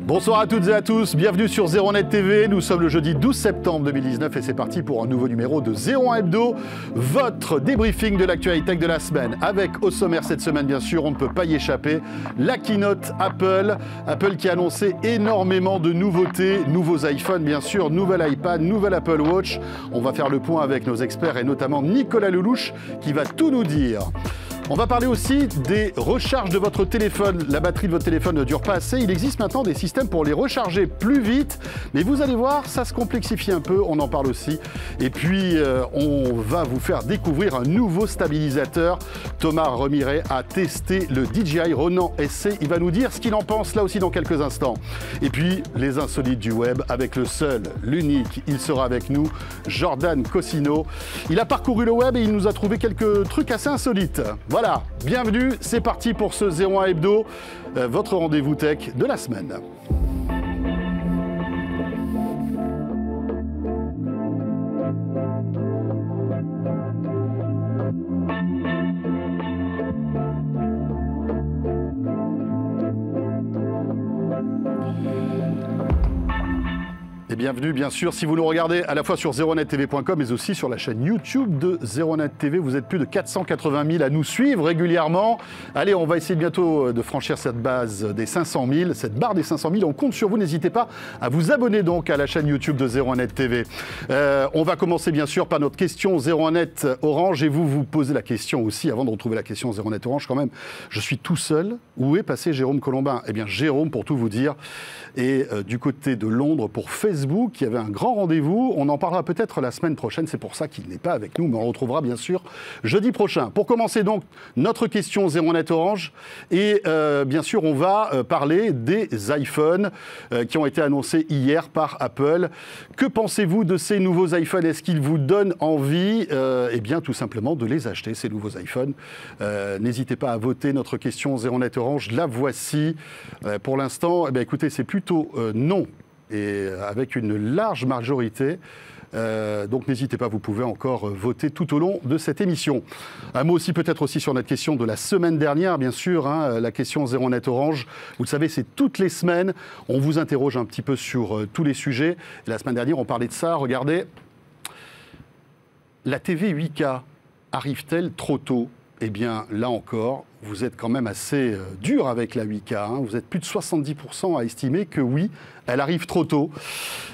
Bonsoir à toutes et à tous, bienvenue sur 01net TV. Nous sommes le jeudi 12 septembre 2019 et c'est parti pour un nouveau numéro de 01 Hebdo, votre débriefing de l'actualité tech de la semaine. Avec au sommaire cette semaine, bien sûr, on ne peut pas y échapper, la keynote Apple. Apple qui a annoncé énormément de nouveautés, nouveaux iPhones bien sûr, nouvel iPad, nouvel Apple Watch. On va faire le point avec nos experts et notamment Nicolas Lelouch qui va tout nous dire. On va parler aussi des recharges de votre téléphone. La batterie de votre téléphone ne dure pas assez. Il existe maintenant des systèmes pour les recharger plus vite. Mais vous allez voir, ça se complexifie un peu. On en parle aussi. Et puis, on va vous faire découvrir un nouveau stabilisateur. Thomas Remiret a testé le DJI Ronin SC. Il va nous dire ce qu'il en pense là aussi dans quelques instants. Et puis, les insolites du web avec le seul, l'unique. Il sera avec nous, Jordan Cosino. Il a parcouru le web et il nous a trouvé quelques trucs assez insolites. Voilà, bienvenue, c'est parti pour ce 01 Hebdo, votre rendez-vous tech de la semaine. Et bienvenue, bien sûr, si vous nous regardez à la fois sur 01nettv.com mais aussi sur la chaîne YouTube de 01net TV. Vous êtes plus de 480 000 à nous suivre régulièrement. Allez, on va essayer bientôt de franchir cette base des 500 000, cette barre des 500 000. On compte sur vous, n'hésitez pas à vous abonner donc à la chaîne YouTube de 01net TV. On va commencer bien sûr par notre question 01net Orange et vous posez la question aussi, avant de retrouver la question 01net Orange quand même. Je suis tout seul, où est passé Jérôme Colombin? Eh bien Jérôme, pour tout vous dire, est du côté de Londres pour Facebook, qui avait un grand rendez-vous. On en parlera peut-être la semaine prochaine, c'est pour ça qu'il n'est pas avec nous, mais on le retrouvera bien sûr jeudi prochain. Pour commencer donc, notre question 01net Orange, et bien sûr on va parler des iPhones qui ont été annoncés hier par Apple. Que pensez-vous de ces nouveaux iPhones? Est-ce qu'ils vous donnent envie eh bien tout simplement de les acheter, ces nouveaux iPhones? N'hésitez pas à voter notre question 01net Orange, la voici. Pour l'instant, eh bien, écoutez, c'est plutôt non, et avec une large majorité. Donc n'hésitez pas, vous pouvez encore voter tout au long de cette émission. Un mot aussi peut-être aussi sur notre question de la semaine dernière, bien sûr, hein, la question 01net Orange. Vous le savez, c'est toutes les semaines. On vous interroge un petit peu sur tous les sujets. Et la semaine dernière, on parlait de ça. Regardez, la TV 8K arrive-t-elle trop tôt? Eh bien, là encore, vous êtes quand même assez dur avec la 8K. Hein. Vous êtes plus de 70% à estimer que oui, elle arrive trop tôt.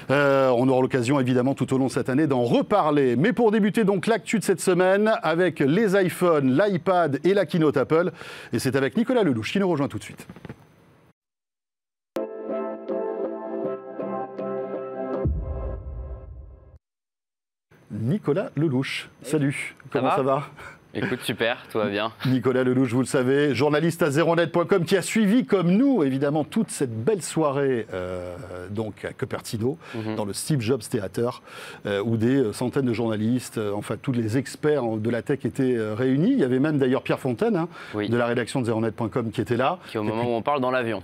On aura l'occasion, évidemment, tout au long de cette année, d'en reparler. Mais pour débuter, donc, l'actu de cette semaine, avec les iPhones, l'iPad et la keynote Apple. Et c'est avec Nicolas Lelouch qui nous rejoint tout de suite. Nicolas Lelouch, salut, comment ça va ? Écoute, super, tout va bien. Nicolas Lelouch, vous le savez, journaliste à 01net.com qui a suivi, comme nous, évidemment, toute cette belle soirée donc à Cupertino, dans le Steve Jobs Theater, où des centaines de journalistes, enfin tous les experts de la tech étaient réunis. Il y avait même d'ailleurs Pierre Fontaine, hein, de la rédaction de 01net.com qui était là. Qui au moment où on parle dans l'avion,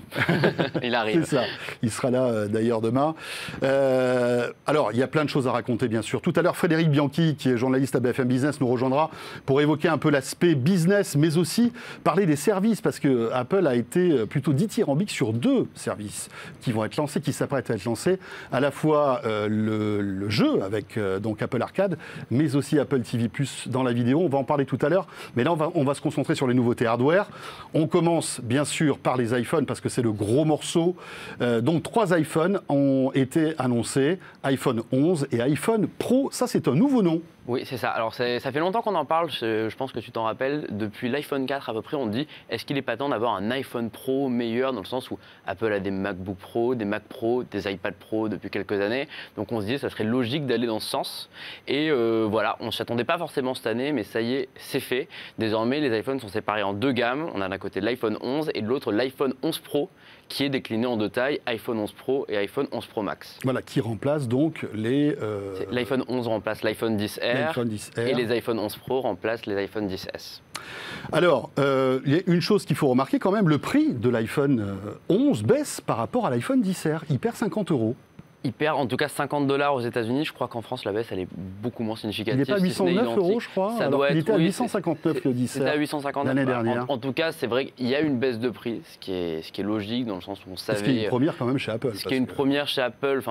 il arrive. C'est ça, il sera là d'ailleurs demain. Alors, il y a plein de choses à raconter, bien sûr. Tout à l'heure, Frédéric Bianchi, qui est journaliste à BFM Business, nous rejoindra pour évoquer un peu l'aspect business, mais aussi parler des services, parce que Apple a été plutôt dithyrambique sur deux services qui vont être lancés, qui s'apprêtent à être lancés, à la fois le jeu avec donc Apple Arcade, mais aussi Apple TV+ dans la vidéo. On va en parler tout à l'heure, mais là on va se concentrer sur les nouveautés hardware. On commence bien sûr par les iPhones, parce que c'est le gros morceau. Donc 3 iPhones ont été annoncés, iPhone 11 et iPhone Pro. Ça, c'est un nouveau nom. Oui, c'est ça. Alors, ça fait longtemps qu'on en parle, je pense que tu t'en rappelles. Depuis l'iPhone 4 à peu près, on dit, est-ce qu'il n'est pas temps d'avoir un iPhone Pro meilleur, dans le sens où Apple a des MacBook Pro, des Mac Pro, des iPad Pro depuis quelques années. Donc on se dit, ça serait logique d'aller dans ce sens. Et voilà, on ne s'y attendait pas forcément cette année, mais ça y est, c'est fait. Désormais, les iPhones sont séparés en deux gammes. On a d'un côté l'iPhone 11 et de l'autre l'iPhone 11 Pro, qui est décliné en deux tailles, iPhone 11 Pro et iPhone 11 Pro Max. Voilà, qui remplace donc les... L'iPhone 11 remplace l'iPhone 10R, et les iPhone 11 Pro remplacent les iPhone 10S. Alors, il y a une chose qu'il faut remarquer quand même, le prix de l'iPhone 11 baisse par rapport à l'iPhone 10R. Il perd 50 €. Il perd en tout cas 50 $ aux États-Unis. Je crois qu'en France, la baisse, elle est beaucoup moins significative. Il n'est pas à 809 €, je crois. Il était à 859 l'Odyssey C'était à 859 l'année dernière. En tout cas, c'est vrai qu'il y a une baisse de prix, ce qui est logique dans le sens où on savait. Ce qui est une première quand même chez Apple. Ce qui est une première chez Apple,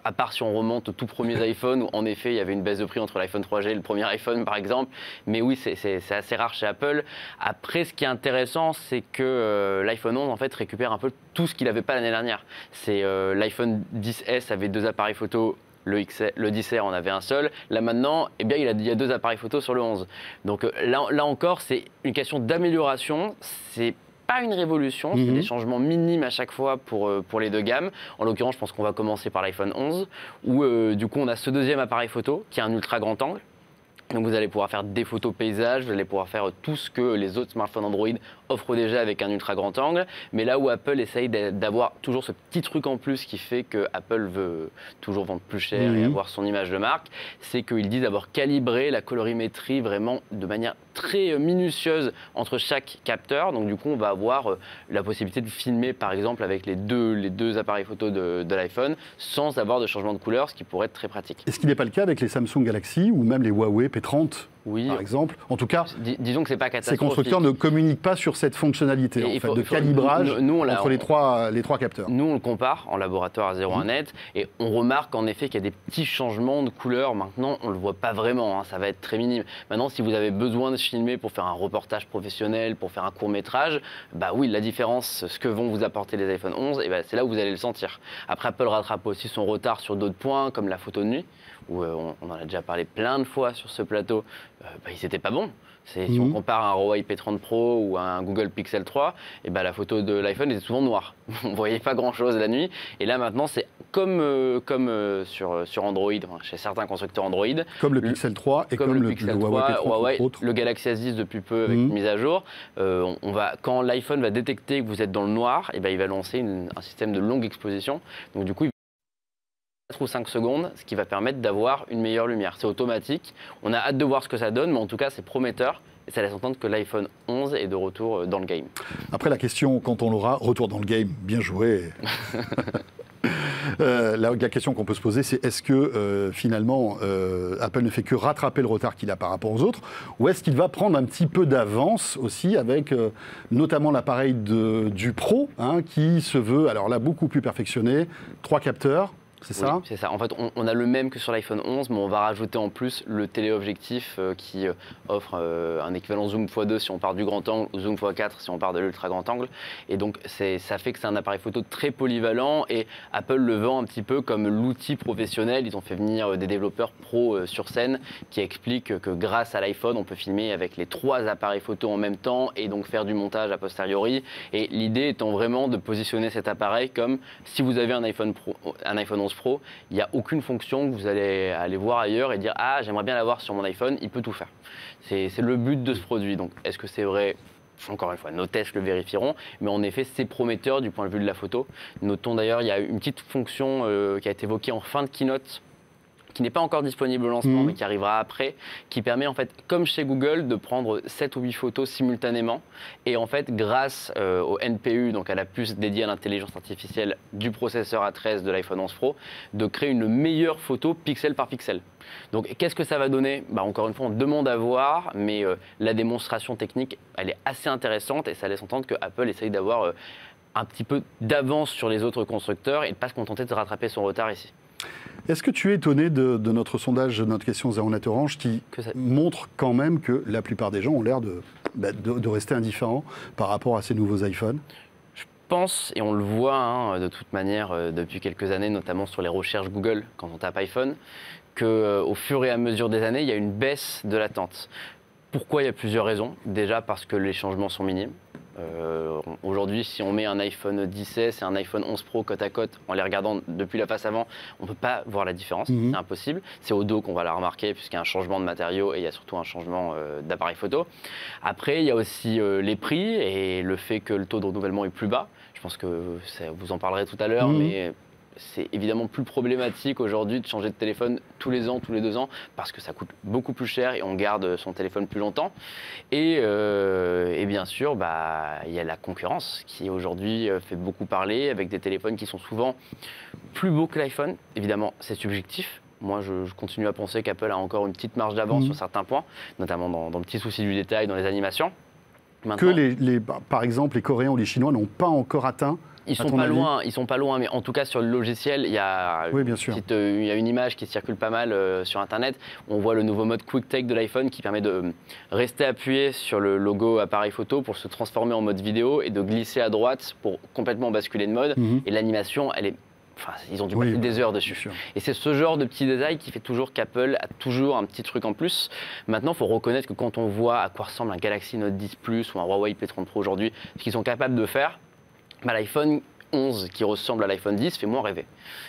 à part si on remonte aux tout premiers iPhones, où en effet il y avait une baisse de prix entre l'iPhone 3G et le premier iPhone par exemple. Mais oui, c'est assez rare chez Apple. Après, ce qui est intéressant, c'est que l'iPhone 11 en fait récupère un peu tout ce qu'il n'avait pas l'année dernière. C'est l'iPhone 10S avait 2 appareils photo. Le 10R en avait un seul. Là maintenant, eh bien, il y a 2 appareils photo sur le 11. Donc là encore, c'est une question d'amélioration. C'est pas une révolution, c'est des changements minimes à chaque fois pour les 2 gammes. En l'occurrence, je pense qu'on va commencer par l'iPhone 11, où du coup on a ce 2e appareil photo qui a un ultra grand angle. Donc vous allez pouvoir faire des photos paysages, vous allez pouvoir faire tout ce que les autres smartphones Android offrent déjà avec un ultra grand angle. Mais là où Apple essaye d'avoir toujours ce petit truc en plus qui fait que Apple veut toujours vendre plus cher et avoir son image de marque, c'est qu'ils disent avoir calibré la colorimétrie vraiment de manière très minutieuse entre chaque capteur. Donc du coup, on va avoir la possibilité de filmer par exemple avec les deux appareils photo de l'iPhone sans avoir de changement de couleur, ce qui pourrait être très pratique. Est-ce qu'il n'est pas le cas avec les Samsung Galaxy ou même les Huawei P30 par exemple? En tout cas, disons que c'est pas catastrophique. Ces constructeurs ne communiquent pas sur cette fonctionnalité de calibrage entre les trois capteurs. Nous, on le compare en laboratoire à 01net et on remarque en effet qu'il y a des petits changements de couleur. Maintenant, on ne le voit pas vraiment, ça va être très minime. Maintenant, si vous avez besoin de filmer pour faire un reportage professionnel, pour faire un court-métrage, bah oui, la différence, ce que vont vous apporter les iPhone 11, c'est là où vous allez le sentir. Après, Apple rattrape aussi son retard sur d'autres points, comme la photo de nuit, où on en a déjà parlé plein de fois sur ce plateau, ils n'étaient pas bons. Si on compare un Huawei P30 Pro ou un Google Pixel 3, la photo de l'iPhone était souvent noire. On ne voyait pas grand-chose la nuit. Et là, maintenant, c'est comme sur Android, chez certains constructeurs Android. Comme le Pixel 3 et comme le Pixel Huawei 3, P30 le Galaxy S10 depuis peu avec une mise à jour. Quand l'iPhone va détecter que vous êtes dans le noir, il va lancer un système de longue exposition. Donc du coup, 4 ou 5 secondes, ce qui va permettre d'avoir une meilleure lumière. C'est automatique, on a hâte de voir ce que ça donne, mais en tout cas c'est prometteur et ça laisse entendre que l'iPhone 11 est de retour dans le game. Après la question, quand on l'aura, retour dans le game, bien joué. La question qu'on peut se poser, c'est est-ce que finalement Apple ne fait que rattraper le retard qu'il a par rapport aux autres, ou est-ce qu'il va prendre un petit peu d'avance aussi avec notamment l'appareil du Pro qui se veut, alors là, beaucoup plus perfectionné, 3 capteurs. C'est ça ? Oui, c'est ça. En fait, on a le même que sur l'iPhone 11, mais on va rajouter en plus le téléobjectif qui offre un équivalent zoom x2 si on part du grand angle ou zoom x4 si on part de l'ultra grand angle. Et donc, ça fait que c'est un appareil photo très polyvalent et Apple le vend un petit peu comme l'outil professionnel. Ils ont fait venir des développeurs pro sur scène qui expliquent que grâce à l'iPhone, on peut filmer avec les 3 appareils photo en même temps et donc faire du montage a posteriori. Et l'idée étant vraiment de positionner cet appareil comme si vous avez un iPhone 11 Pro, il n'y a aucune fonction que vous allez aller voir ailleurs et dire « Ah, j'aimerais bien l'avoir sur mon iPhone, il peut tout faire ». C'est le but de ce produit. Donc, est-ce que c'est vrai ? Encore une fois, nos tests le vérifieront, mais en effet, c'est prometteur du point de vue de la photo. Notons d'ailleurs, il y a une petite fonction qui a été évoquée en fin de keynote, qui n'est pas encore disponible au lancement, mais qui arrivera après, qui permet en fait, comme chez Google, de prendre 7 ou 8 photos simultanément. Et en fait, grâce au NPU, donc à la puce dédiée à l'intelligence artificielle du processeur A13 de l'iPhone 11 Pro, de créer une meilleure photo pixel par pixel. Donc qu'est-ce que ça va donner ? Encore une fois, on demande à voir, mais la démonstration technique, elle est assez intéressante et ça laisse entendre que Apple essaye d'avoir un petit peu d'avance sur les autres constructeurs et de ne pas se contenter de rattraper son retard ici. Est-ce que tu es étonné de notre sondage, de notre question 01net Orange, qui montre quand même que la plupart des gens ont l'air de rester indifférents par rapport à ces nouveaux iPhones ? Je pense, et on le voit de toute manière depuis quelques années, notamment sur les recherches Google, quand on tape iPhone, qu'au fur et à mesure des années, il y a une baisse de l'attente. Pourquoi ? Il y a plusieurs raisons. Déjà parce que les changements sont minimes. Aujourd'hui, si on met un iPhone 10S et un iPhone 11 Pro côte à côte, en les regardant depuis la face avant, on ne peut pas voir la différence, c'est impossible. C'est au dos qu'on va la remarquer puisqu'il y a un changement de matériaux et il y a surtout un changement d'appareil photo. Après, il y a aussi les prix et le fait que le taux de renouvellement est plus bas. Je pense que vous en parlerez tout à l'heure, mais c'est évidemment plus problématique aujourd'hui de changer de téléphone tous les ans, tous les 2 ans, parce que ça coûte beaucoup plus cher et on garde son téléphone plus longtemps. Et bien sûr, il y a la concurrence qui aujourd'hui fait beaucoup parler, avec des téléphones qui sont souvent plus beaux que l'iPhone. Évidemment, c'est subjectif. Moi, je continue à penser qu'Apple a encore une petite marge d'avance sur certains points, notamment dans le petit souci du détail, dans les animations. Maintenant, par exemple, les Coréens ou les Chinois n'ont pas encore atteint. Ils sont pas loin, mais en tout cas sur le logiciel, il y a une image qui circule pas mal sur Internet. On voit le nouveau mode Quick Take de l'iPhone qui permet de rester appuyé sur le logo appareil photo pour se transformer en mode vidéo et de glisser à droite pour complètement basculer de mode. Et l'animation, ils ont dû passer des heures dessus. Et c'est ce genre de petit détail qui fait toujours qu'Apple a toujours un petit truc en plus. Maintenant, il faut reconnaître que quand on voit à quoi ressemble un Galaxy Note 10 Plus ou un Huawei P30 Pro aujourd'hui, ce qu'ils sont capables de faire, l'iPhone 11 qui ressemble à l'iPhone 10 fait moins rêver.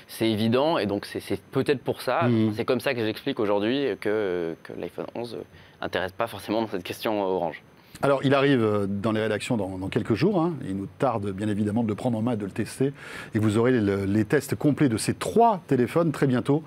C'est évident et donc c'est peut-être pour ça, c'est comme ça que j'explique aujourd'hui que l'iPhone 11 n'intéresse pas forcément dans cette question Orange. Alors, il arrive dans les rédactions dans quelques jours. Il nous tarde bien évidemment de le prendre en main, de le tester. Et vous aurez les tests complets de ces 3 téléphones très bientôt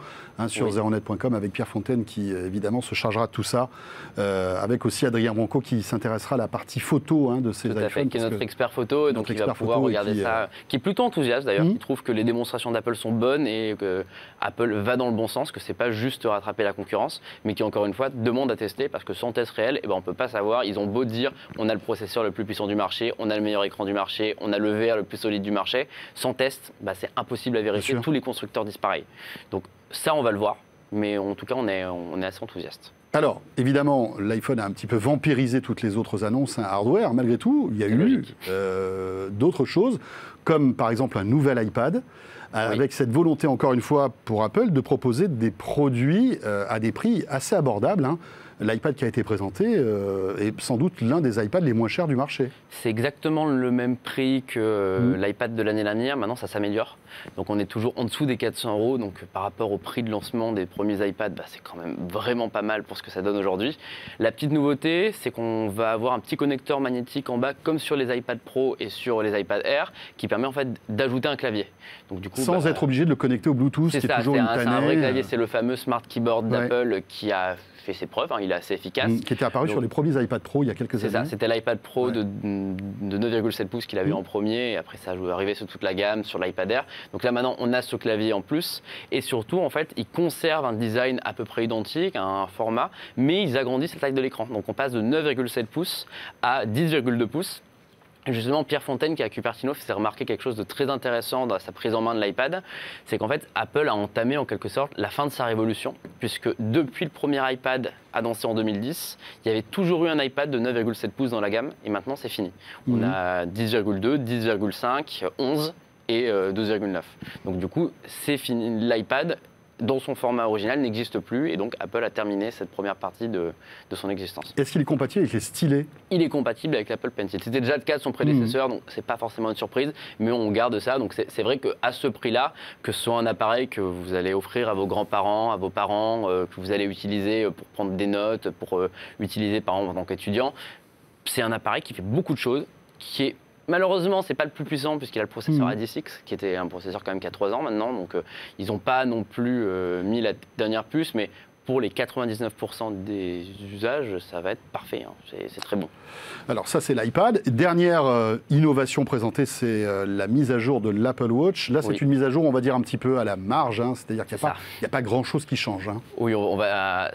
sur zeronet.com avec Pierre Fontaine qui évidemment se chargera de tout ça. Avec aussi Adrien Branco qui s'intéressera à la partie photo de ces iPhones. Tout à fait, qui est notre expert photo. Donc il va pouvoir regarder ça. Qui est plutôt enthousiaste d'ailleurs. Qui trouve que les démonstrations d'Apple sont bonnes et que Apple va dans le bon sens, que c'est pas juste rattraper la concurrence, mais qui encore une fois demande à tester parce que sans test réel, on ne peut pas savoir. Ils ont beau dire on a le processeur le plus puissant du marché, on a le meilleur écran du marché, on a le VR le plus solide du marché. Sans test, c'est impossible à vérifier. Tous les constructeurs disent pareil. Donc ça, on va le voir. Mais en tout cas, on est assez enthousiaste. Alors, évidemment, l'iPhone a un petit peu vampirisé toutes les autres annonces hardware. Malgré tout, il y a eu d'autres choses, comme par exemple un nouvel iPad, avec cette volonté, encore une fois, pour Apple, de proposer des produits à des prix assez abordables. L'iPad qui a été présenté est sans doute l'un des iPads les moins chers du marché. C'est exactement le même prix que l'iPad de l'année dernière. Maintenant, ça s'améliore. Donc, on est toujours en dessous des 400 €. Donc, par rapport au prix de lancement des premiers iPads, c'est quand même vraiment pas mal pour ce que ça donne aujourd'hui. La petite nouveauté, c'est qu'on va avoir un petit connecteur magnétique en bas, comme sur les iPad Pro et sur les iPad Air, qui permet en fait d'ajouter un clavier. Donc, du coup, sans être obligé de le connecter au Bluetooth, c'est toujours une tannée. C'est un vrai clavier. C'est le fameux Smart Keyboard d'Apple qui a fait ses preuves, il est assez efficace. Qui était apparu sur les premiers iPad Pro il y a quelques années. C'est ça, c'était l'iPad Pro de 9,7 pouces qu'il avait en premier, et après ça a arrivé sur toute la gamme, sur l'iPad Air. Donc là maintenant on a ce clavier en plus, et surtout en fait ils conservent un design à peu près identique, un format, mais ils agrandissent la taille de l'écran. Donc on passe de 9,7 pouces à 10,2 pouces. Justement, Pierre Fontaine, qui est à Cupertino, s'est remarqué quelque chose de très intéressant dans sa prise en main de l'iPad. C'est qu'en fait, Apple a entamé en quelque sorte la fin de sa révolution, puisque depuis le premier iPad annoncé en 2010, il y avait toujours eu un iPad de 9,7 pouces dans la gamme, et maintenant c'est fini. On a 10,2, 10,5, 11 et 2,9. Donc du coup, c'est fini. L'iPad, dans son format original, n'existe plus, et donc Apple a terminé cette première partie de son existence. Est-ce qu'il est compatible avec les stylets ? Il est compatible avec l'Apple Pencil. C'était déjà le cas de son prédécesseur, donc c'est pas forcément une surprise, mais on garde ça. Donc c'est vrai qu'à ce prix-là, que ce soit un appareil que vous allez offrir à vos grands-parents, à vos parents, que vous allez utiliser pour prendre des notes, pour utiliser par exemple en tant qu'étudiant, c'est un appareil qui fait beaucoup de choses, qui est malheureusement, c'est pas le plus puissant puisqu'il a le processeur A10X, qui était un processeur quand même qui a 3 ans maintenant. Donc ils n'ont pas non plus mis la dernière puce, mais pour les 99% des usages, ça va être parfait. C'est très bon. Alors ça, c'est l'iPad. Dernière innovation présentée, c'est la mise à jour de l'Apple Watch. Là, c'est une mise à jour, on va dire, un petit peu à la marge. C'est-à-dire qu'il n'y a pas grand-chose qui change. Oui,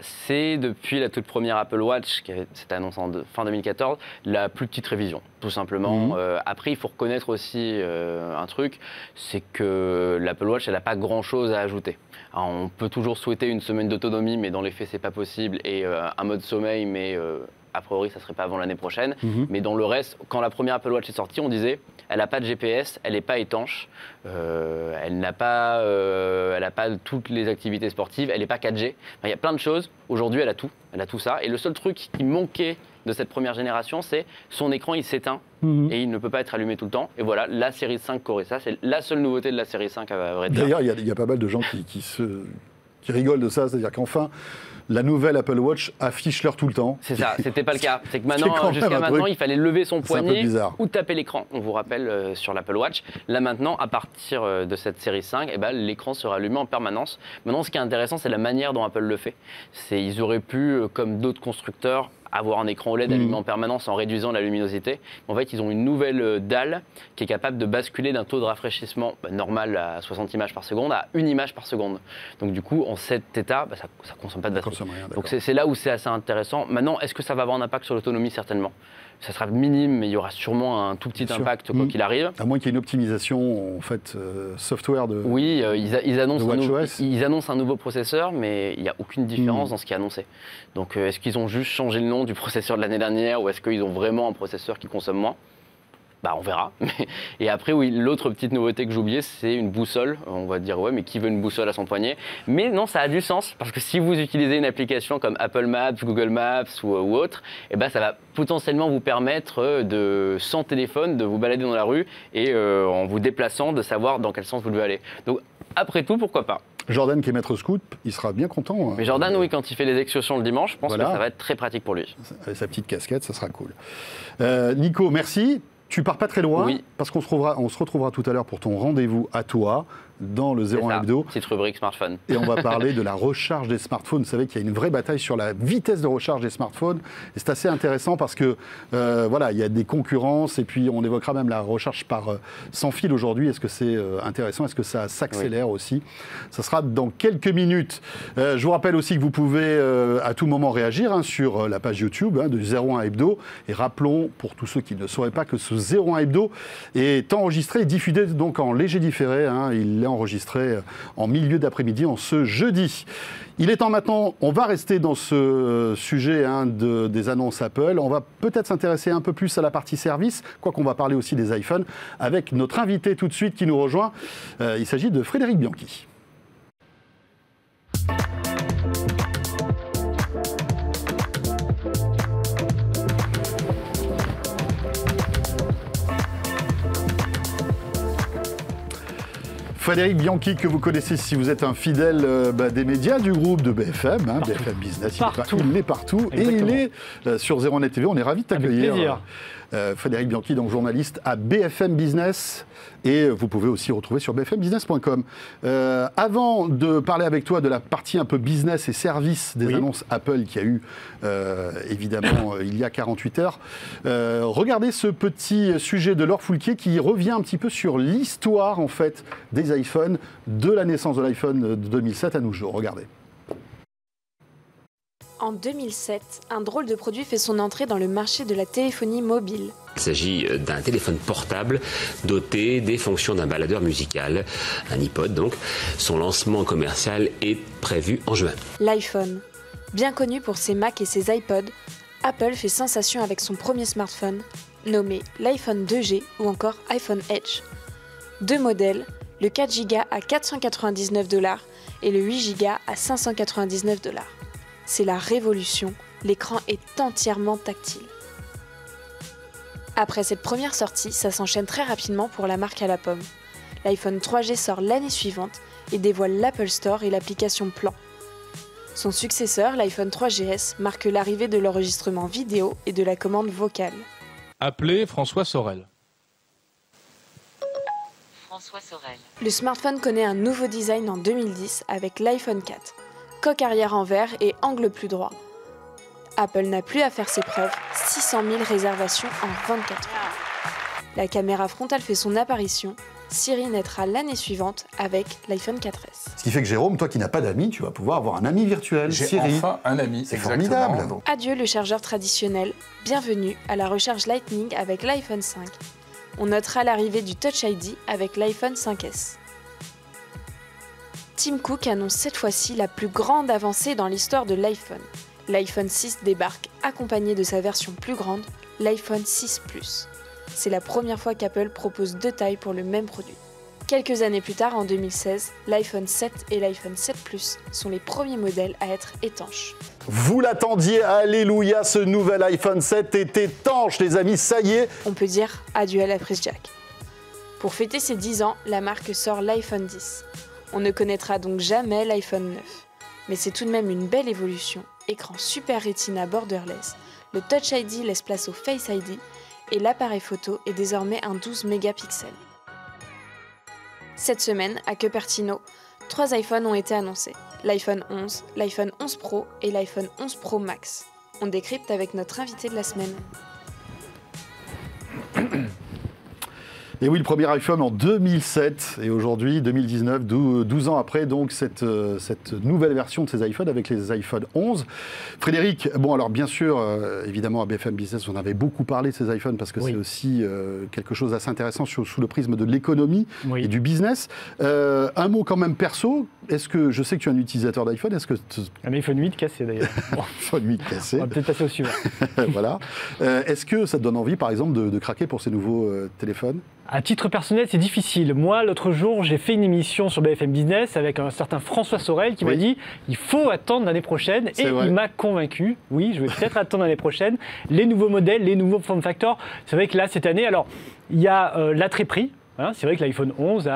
c'est depuis la toute première Apple Watch, qui s'était annoncée en fin 2014, la plus petite révision, tout simplement. Après, il faut reconnaître aussi un truc, c'est que l'Apple Watch, elle n'a pas grand-chose à ajouter. Alors, on peut toujours souhaiter une semaine d'autonomie, mais dans les faits, c'est pas possible. Et un mode sommeil, mais a priori, ça serait pas avant l'année prochaine. Mais dans le reste, quand la première Apple Watch est sortie, on disait, elle n'a pas de GPS, elle n'est pas étanche, elle n'a pas toutes les activités sportives, elle n'est pas 4G. Enfin, il y a plein de choses. Aujourd'hui, elle a tout ça. Et le seul truc qui manquait de cette première génération, c'est son écran, il s'éteint et il ne peut pas être allumé tout le temps. Et voilà, la série 5 aurait ça. C'est la seule nouveauté de la série 5 à vrai dire. D'ailleurs, il y a pas mal de gens qui qui rigolent de ça, c'est-à-dire qu'enfin, la nouvelle Apple Watch affiche l'heure tout le temps. C'est ça, c'était pas le cas. C'est que maintenant, jusqu'à maintenant, il fallait lever son poignet ou taper l'écran. On vous rappelle sur l'Apple Watch. Là maintenant, à partir de cette série 5, eh ben, l'écran sera allumé en permanence. Maintenant, ce qui est intéressant, c'est la manière dont Apple le fait. Ils auraient pu, comme d'autres constructeurs, avoir un écran OLED allumé en permanence en réduisant la luminosité. En fait, ils ont une nouvelle dalle qui est capable de basculer d'un taux de rafraîchissement normal à 60 images par seconde à 1 image par seconde. Donc du coup, en cet état, ça ne consomme pas de batterie. Donc c'est là où c'est assez intéressant. Maintenant, est-ce que ça va avoir un impact sur l'autonomie? Certainement. Ça sera minime, mais il y aura sûrement un tout petit impact quoi qu'il arrive. À moins qu'il y ait une optimisation en fait software de. Oui, ils annoncent un nouveau processeur, mais il n'y a aucune différence dans ce qui est annoncé. Donc est-ce qu'ils ont juste changé le nom du processeur de l'année dernière ou est-ce qu'ils ont vraiment un processeur qui consomme moins? Bah, on verra. Et après, oui, l'autre petite nouveauté que j'ai oubliée, c'est une boussole. On va dire, ouais, mais qui veut une boussole à son poignet? Mais non, ça a du sens, parce que si vous utilisez une application comme Apple Maps, Google Maps ou autre, eh ben, ça va potentiellement vous permettre, sans téléphone, de vous balader dans la rue et en vous déplaçant, de savoir dans quel sens vous devez aller. Donc, après tout, pourquoi pas? Jordan, qui est maître scout, il sera bien content. Mais Jordan, oui, quand il fait les excursions le dimanche, je pense que ça va être très pratique pour lui. Avec sa petite casquette, ça sera cool. Nico, merci. Tu pars pas très loin, parce qu'on se retrouvera tout à l'heure pour ton rendez-vous à toi, dans le 01 Hebdo. Petite rubrique smartphone. Et on va parler de la recharge des smartphones. Vous savez qu'il y a une vraie bataille sur la vitesse de recharge des smartphones. Et c'est assez intéressant parce que, voilà, il y a des concurrences. Et puis, on évoquera même la recharge par sans fil aujourd'hui. Est-ce que c'est intéressant? Est-ce que ça s'accélère aussi? Ça sera dans quelques minutes. Je vous rappelle aussi que vous pouvez à tout moment réagir sur la page YouTube de 01 Hebdo. Et rappelons, pour tous ceux qui ne sauraient pas, que ce 01 Hebdo est enregistré et diffusé donc en léger différé. Il est enregistré en milieu d'après-midi, en ce jeudi. Il est temps maintenant, on va rester dans ce sujet des annonces Apple. On va peut-être s'intéresser un peu plus à la partie service, quoiqu'on va parler aussi des iPhones, avec notre invité tout de suite qui nous rejoint. Il s'agit de Frédéric Bianchi. Frédéric Bianchi, que vous connaissez si vous êtes un fidèle des médias du groupe de BFM, BFM Business, il est partout. Exactement. Et il est sur 01net TV. On est ravis de t'accueillir. Frédéric Bianchi, donc journaliste à BFM Business, et vous pouvez aussi retrouver sur bfmbusiness.com. Avant de parler avec toi de la partie un peu business et service des annonces Apple qu'il y a eu évidemment il y a 48 heures, regardez ce petit sujet de Laure Foulquier qui revient un petit peu sur l'histoire en fait des iPhones, de la naissance de l'iPhone de 2007 à nos jours. Regardez. En 2007, un drôle de produit fait son entrée dans le marché de la téléphonie mobile. Il s'agit d'un téléphone portable doté des fonctions d'un baladeur musical, un iPod donc. Son lancement commercial est prévu en juin. L'iPhone. Bien connu pour ses Mac et ses iPods, Apple fait sensation avec son premier smartphone, nommé l'iPhone 2G ou encore iPhone Edge. Deux modèles, le 4Go à 499$ et le 8Go à 599$. C'est la révolution, l'écran est entièrement tactile. Après cette première sortie, ça s'enchaîne très rapidement pour la marque à la pomme. L'iPhone 3G sort l'année suivante et dévoile l'Apple Store et l'application Plan. Son successeur, l'iPhone 3GS, marque l'arrivée de l'enregistrement vidéo et de la commande vocale. Appelez François Sorel. François Sorel. Le smartphone connaît un nouveau design en 2010 avec l'iPhone 4. Coque arrière en verre et angle plus droit. Apple n'a plus à faire ses preuves, 600 000 réservations en 24 heures. La caméra frontale fait son apparition, Siri naîtra l'année suivante avec l'iPhone 4S. Ce qui fait que Jérôme, toi qui n'as pas d'amis, tu vas pouvoir avoir un ami virtuel, J'ai Siri. enfin un ami, c'est formidable. Adieu le chargeur traditionnel, bienvenue à la recharge Lightning avec l'iPhone 5. On notera l'arrivée du Touch ID avec l'iPhone 5S. Tim Cook annonce cette fois-ci la plus grande avancée dans l'histoire de l'iPhone. L'iPhone 6 débarque accompagné de sa version plus grande, l'iPhone 6 Plus. C'est la première fois qu'Apple propose deux tailles pour le même produit. Quelques années plus tard, en 2016, l'iPhone 7 et l'iPhone 7 Plus sont les premiers modèles à être étanches. Vous l'attendiez, alléluia, ce nouvel iPhone 7 est étanche, les amis, ça y est. On peut dire adieu à la prise jack. Pour fêter ses 10 ans, la marque sort l'iPhone 10. On ne connaîtra donc jamais l'iPhone 9. Mais c'est tout de même une belle évolution. Écran Super Retina borderless, le Touch ID laisse place au Face ID et l'appareil photo est désormais un 12 mégapixels. Cette semaine, à Cupertino, 3 iPhones ont été annoncés. L'iPhone 11, l'iPhone 11 Pro et l'iPhone 11 Pro Max. On décrypte avec notre invité de la semaine. Et oui, le premier iPhone en 2007 et aujourd'hui, 2019, 12 ans après, donc cette nouvelle version de ces iPhones avec les iPhone 11. Frédéric, bon alors bien sûr, évidemment à BFM Business, on avait beaucoup parlé de ces iPhones parce que c'est aussi quelque chose d'assez intéressant sous le prisme de l'économie et du business. Un mot quand même perso, est-ce que, je sais que tu es un utilisateur d'iPhone, est-ce que... Un iPhone 8 cassé d'ailleurs. iPhone 8 cassé. On va peut-être passer au suivant. Voilà. Est-ce que ça te donne envie par exemple de craquer pour ces nouveaux téléphones ? À titre personnel, c'est difficile. Moi, l'autre jour, j'ai fait une émission sur BFM Business avec un certain François Sorel qui m'a dit il faut attendre l'année prochaine. Et il m'a convaincu. Oui, je vais peut-être attendre l'année prochaine. Les nouveaux modèles, les nouveaux form factors. C'est vrai que là, cette année, alors, il y a l'attrait-prix. Hein, c'est vrai que l'iPhone 11,